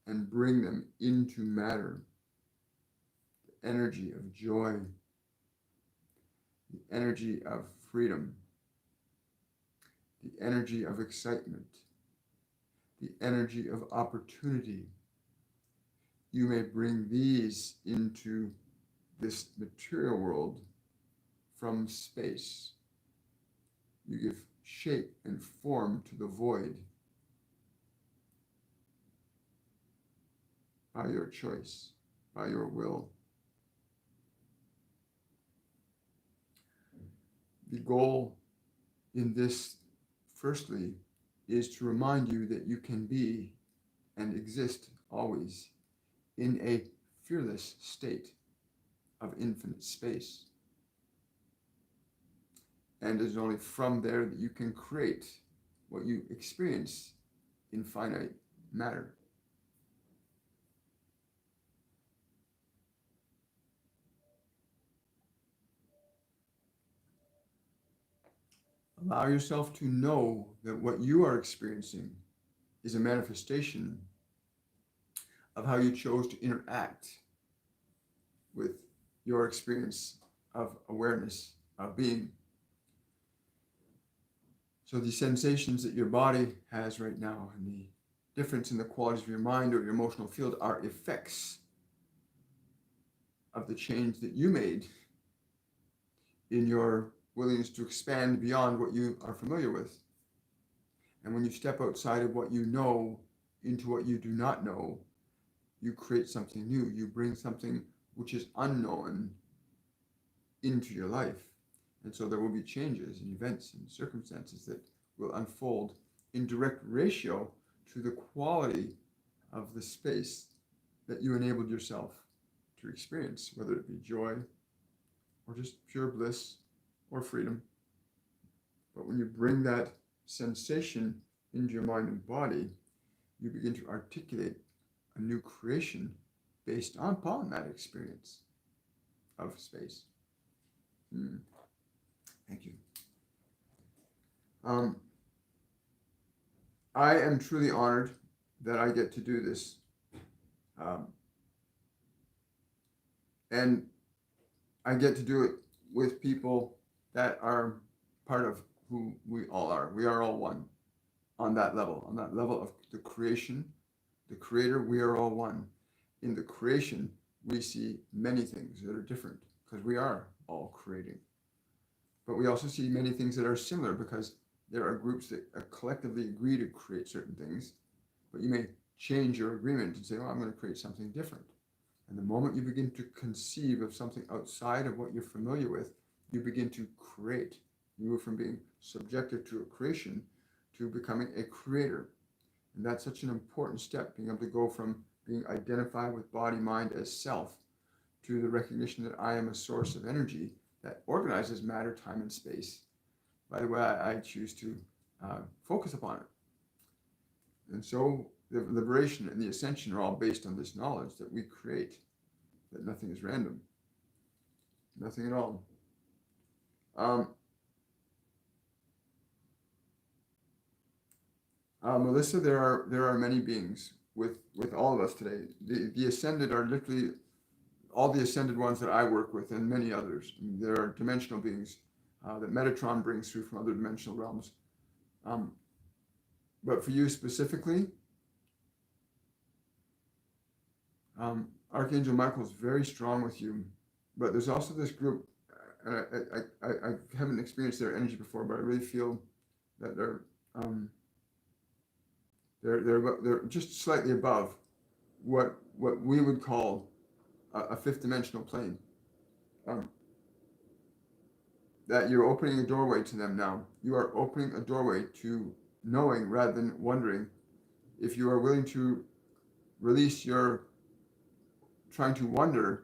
and bring them into matter. The energy of joy, the energy of freedom, the energy of excitement, the energy of opportunity. You may bring these into this material world from space. You give shape and form to the void by your choice, by your will. The goal in this, firstly, is to remind you that you can be and exist always in a fearless state of infinite space. And it is only from there that you can create what you experience in finite matter. Allow yourself to know that what you are experiencing is a manifestation of how you chose to interact with your experience of awareness, of being. So the sensations that your body has right now and the difference in the qualities of your mind or your emotional field are effects of the change that you made in your willingness to expand beyond what you are familiar with. And when you step outside of what you know into what you do not know, you create something new. You bring something which is unknown into your life. And so there will be changes and events and circumstances that will unfold in direct ratio to the quality of the space that you enabled yourself to experience, whether it be joy or just pure bliss or freedom. But when you bring that sensation into your mind and body, you begin to articulate a new creation based upon that experience of space. Thank you. I am truly honored that I get to do this. And I get to do it with people that are part of who we all are. We are all one on that level of the creation, the creator, we are all one. In the creation, we see many things that are different because we are all creating. But we also see many things that are similar because there are groups that collectively agree to create certain things, but you may change your agreement and say, oh, I'm going to create something different. And the moment you begin to conceive of something outside of what you're familiar with, you begin to create. You move from being subjective to a creation to becoming a creator. And that's such an important step, being able to go from being identified with body, mind as self to the recognition that I am a source of energy that organizes matter, time, and space. By the way, I choose to focus upon it. And so the liberation and the ascension are all based on this knowledge that we create, that nothing is random, nothing at all. Melissa, there are many beings with all of us today. The ascended are literally all the ascended ones that I work with, and many others. There are dimensional beings that Metatron brings through from other dimensional realms. But for you specifically, Archangel Michael is very strong with you. But there's also this group, and I haven't experienced their energy before, but I really feel that they're just slightly above what we would call a fifth dimensional plane. That you're opening a doorway to them now. You are opening a doorway to knowing rather than wondering. If you are willing to release your trying to wonder,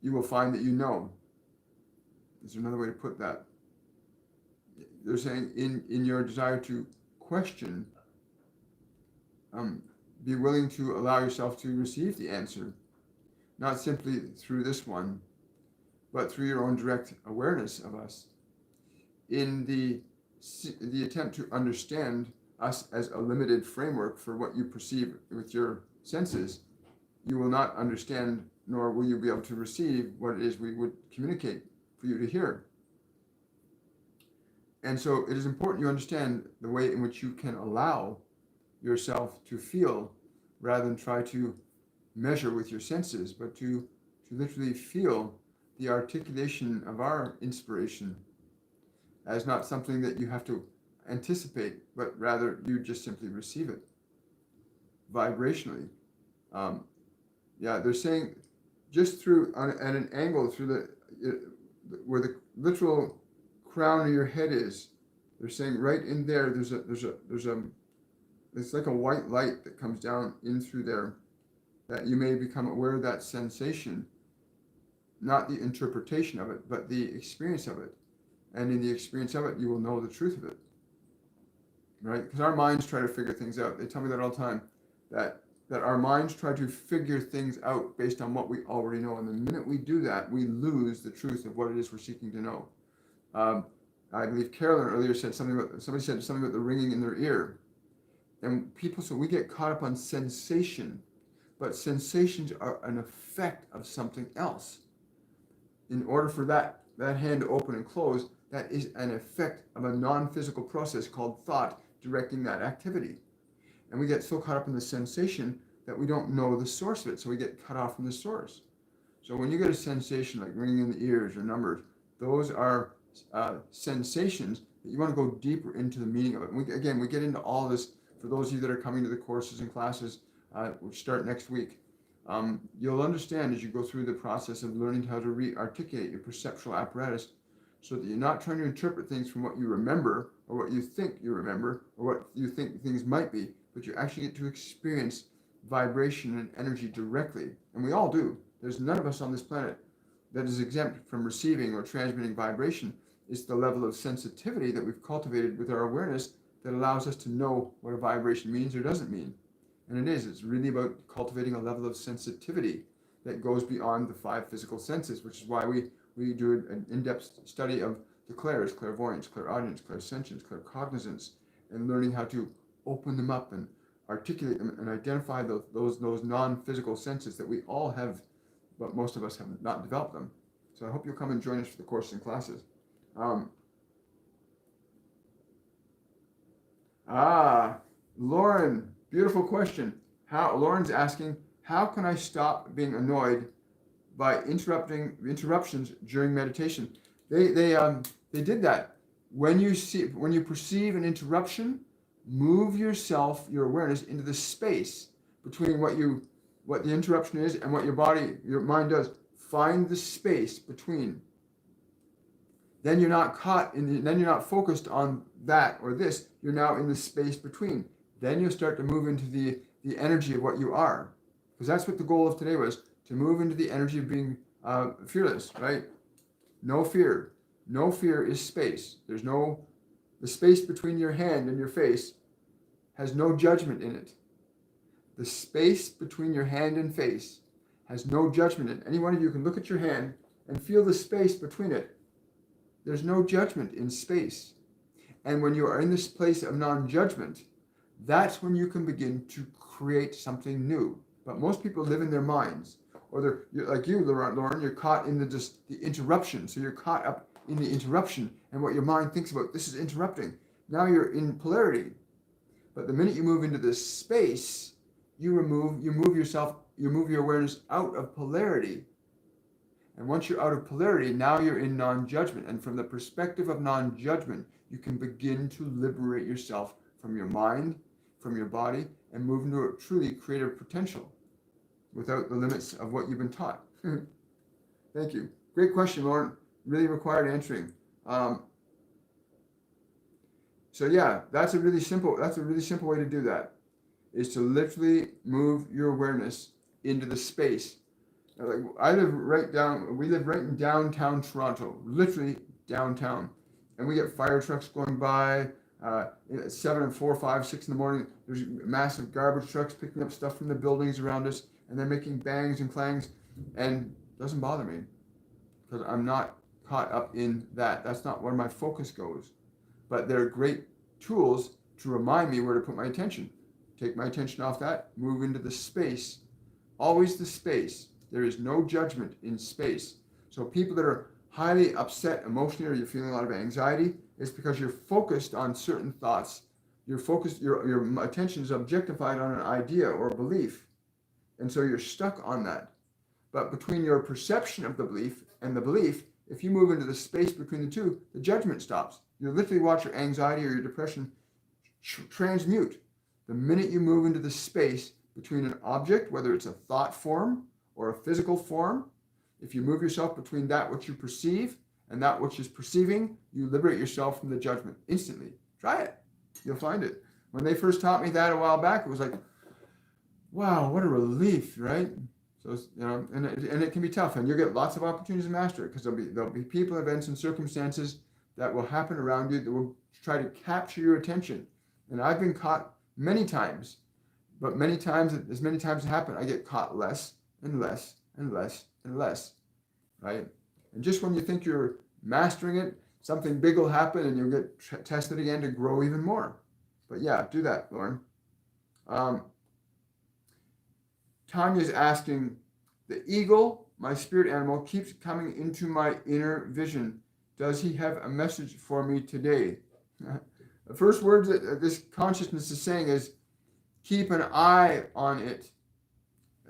you will find that you know. Is another way to put that. They're saying in your desire to question, be willing to allow yourself to receive the answer, not simply through this one, but through your own direct awareness of us. In the attempt to understand us as a limited framework for what you perceive with your senses, you will not understand, nor will you be able to receive what it is we would communicate for you to hear. And so it is important you understand the way in which you can allow yourself to feel rather than try to measure with your senses, but to literally feel the articulation of our inspiration as not something that you have to anticipate, but rather you just simply receive it vibrationally. They're saying just through at an angle through where the literal crown of your head is. They're saying right in there. There's a it's like a white light that comes down in through there, that you may become aware of that sensation, not the interpretation of it, but the experience of it. And in the experience of it, you will know the truth of it, right? Because our minds try to figure things out. They tell me that all the time, that our minds try to figure things out based on what we already know. And the minute we do that, we lose the truth of what it is we're seeking to know. I believe Carolyn earlier said somebody said something about the ringing in their ear. And so we get caught up on sensation, but sensations are an effect of something else. In order for that hand to open and close, that is an effect of a non-physical process called thought directing that activity. And we get so caught up in the sensation that we don't know the source of it, so we get cut off from the source. So when you get a sensation like ringing in the ears or numbers, those are sensations that you want to go deeper into the meaning of it. And we get into all this. For those of you that are coming to the courses and classes, which start next week, you'll understand as you go through the process of learning how to re-articulate your perceptual apparatus so that you're not trying to interpret things from what you remember or what you think you remember or what you think things might be, but you actually get to experience vibration and energy directly. And we all do. There's none of us on this planet that is exempt from receiving or transmitting vibration. It's the level of sensitivity that we've cultivated with our awareness that allows us to know what a vibration means or doesn't mean. And it's really about cultivating a level of sensitivity that goes beyond the 5 physical senses, which is why we do an in-depth study of the clairs, clairvoyance, clairaudience, clairsentience, claircognizance, and learning how to open them up and articulate them and identify those non-physical senses that we all have, but most of us have not developed them. So I hope you'll come and join us for the course and classes. Lauren, beautiful question. Lauren's asking, how can I stop being annoyed by interruptions during meditation? They did that. When you perceive an interruption, move your awareness into the space between what the interruption is and what your mind does. Find the space between. Then you're not then you're not focused on that or this. You're now in the space between. Then you'll start to move into the energy of what you are. Because that's what the goal of today was, to move into the energy of being fearless, right? No fear. No fear is space. The space between your hand and your face has no judgment in it. The space between your hand and face has no judgment in it. Any one of you can look at your hand and feel the space between it. There's no judgment in space. And when you are in this place of non-judgment, that's when you can begin to create something new. But most people live in their minds, or you're like you, Lauren, you're caught in the interruption. So you're caught up in the interruption and what your mind thinks about. This is interrupting. Now you're in polarity. But the minute you move into this space, you move your awareness out of polarity. And once you're out of polarity, now you're in non-judgment. And from the perspective of non-judgment, you can begin to liberate yourself from your mind, from your body, and move into a truly creative potential without the limits of what you've been taught. Thank you. Great question, Lauren. Really required answering. So yeah, that's a really simple way to do that, is to literally move your awareness into the space. Like we live right in downtown Toronto, literally downtown. And we get fire trucks going by at 7 and 4, 5, 6 in the morning. There's massive garbage trucks picking up stuff from the buildings around us, and they're making bangs and clangs, and it doesn't bother me because I'm not caught up in that. That's not where my focus goes. But they're great tools to remind me where to put my attention. Take my attention off that, move into the space. Always the space. There is no judgment in space. So people that are highly upset emotionally, or you're feeling a lot of anxiety, it's because you're focused on certain thoughts. You're focused, your attention is objectified on an idea or a belief. And so you're stuck on that. But between your perception of the belief and the belief, if you move into the space between the two, the judgment stops. You literally watch your anxiety or your depression transmute. The minute you move into the space between an object, whether it's a thought form or a physical form, if you move yourself between that which you perceive and that which is perceiving, you liberate yourself from the judgment instantly. Try it. You'll find it. When they first taught me that a while back, it was like, wow, what a relief, right? So, and it can be tough, and you'll get lots of opportunities to master it, because there'll be people, events, and circumstances that will happen around you that will try to capture your attention. And I've been caught many times, but as many times it happened, I get caught less and less and less and less, right? And just when you think you're mastering it, something big will happen and you'll get tested again to grow even more. But yeah, do that, Lauren. Tanya's asking, the eagle, my spirit animal, keeps coming into my inner vision. Does he have a message for me today? The first words that this consciousness is saying is, keep an eye on it.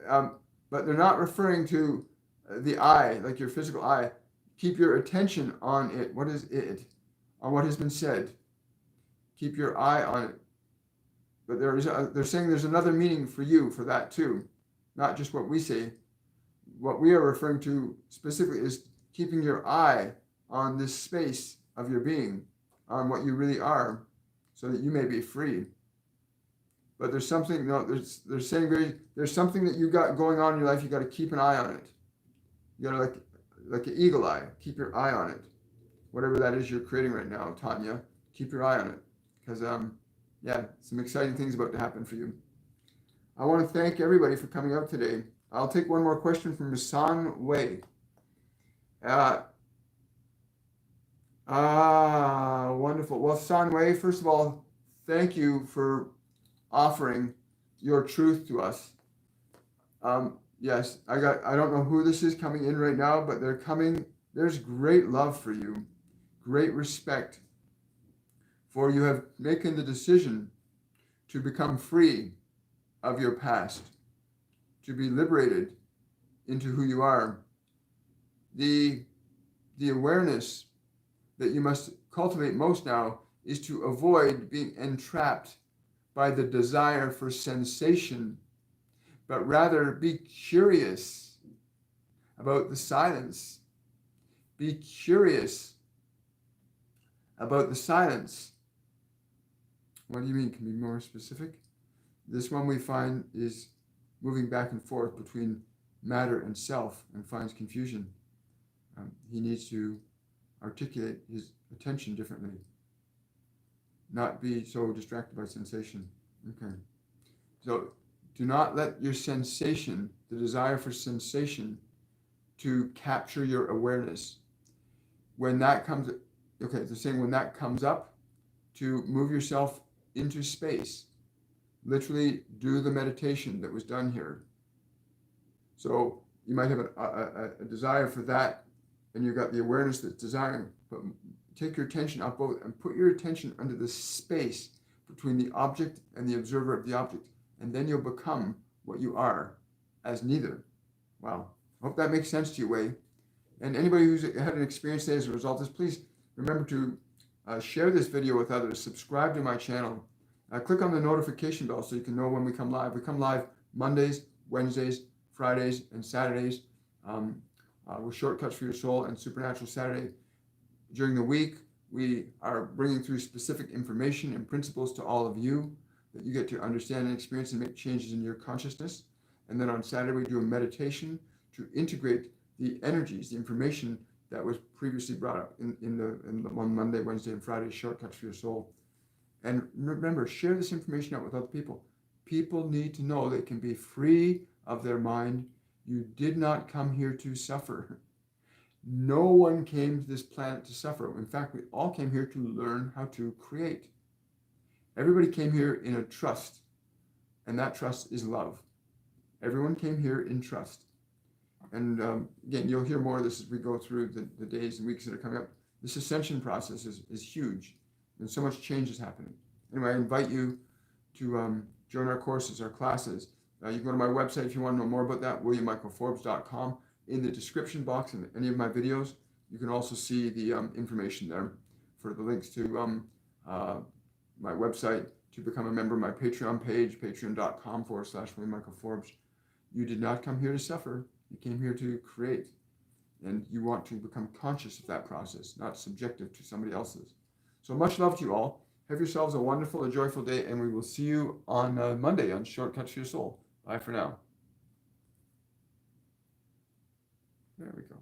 But they're not referring to the eye, like your physical eye. Keep your attention on it. What is it? On what has been said. Keep your eye on it. But they're saying there's another meaning for you for that too. Not just what we say. What we are referring to specifically is keeping your eye on this space of your being, on what you really are, so that you may be free. But there's something, they're saying there's something that you got going on in your life, you got to keep an eye on it. You got to, like an eagle eye, keep your eye on it. Whatever that is you're creating right now, Tanya, keep your eye on it. Because, some exciting things about to happen for you. I want to thank everybody for coming out today. I'll take one more question from San Wei. Wonderful. Well, San Wei, first of all, thank you for offering your truth to us. Yes, I don't know who this is coming in right now, but they're coming there's great love for you, great respect, for you have taken the decision to become free of your past, to be liberated into who you are. The awareness that you must cultivate most now is to avoid being entrapped by the desire for sensation, but rather be curious about the silence. Be curious about the silence. What do you mean? Can you be more specific? This one we find is moving back and forth between matter and self and finds confusion. He needs to articulate his attention differently, not be so distracted by sensation. Okay. So do not let your sensation, the desire for sensation, to capture your awareness. When that comes, okay, they're saying when that comes up, to move yourself into space. Literally do the meditation that was done here. So you might have a desire for that, and you've got the awareness that's desiring, but take your attention up both and put your attention under the space between the object and the observer of the object, and then you'll become what you are as neither. Wow. I hope that makes sense to you, Wei. And anybody who's had an experience today as a result of this, please remember to share this video with others, subscribe to my channel, click on the notification bell so you can know when we come live. We come live Mondays, Wednesdays, Fridays, and Saturdays with Shortcuts for Your Soul and Supernatural Saturday. During the week, we are bringing through specific information and principles to all of you that you get to understand and experience and make changes in your consciousness. And then on Saturday, we do a meditation to integrate the energies, the information that was previously brought up in the on Monday, Wednesday, and Friday Shortcuts for Your Soul. And remember, share this information out with other people. People need to know they can be free of their mind. You did not come here to suffer. No one came to this planet to suffer. In fact, we all came here to learn how to create. Everybody came here in a trust, and that trust is love. Everyone came here in trust. And again, you'll hear more of this as we go through the days and weeks that are coming up. This ascension process is huge, and so much change is happening. Anyway, I invite you to join our courses, our classes. You can go to my website if you want to know more about that, WilliamMichaelForbes.com. In the description box in any of my videos, you can also see the information there for the links to my website, to become a member of my Patreon page, patreon.com/WilliamMichaelForbes. You did not come here to suffer. You came here to create. And you want to become conscious of that process, not subjective to somebody else's. So much love to you all. Have yourselves a wonderful and joyful day, and we will see you on Monday on Shortcuts for Your Soul. Bye for now. There we go.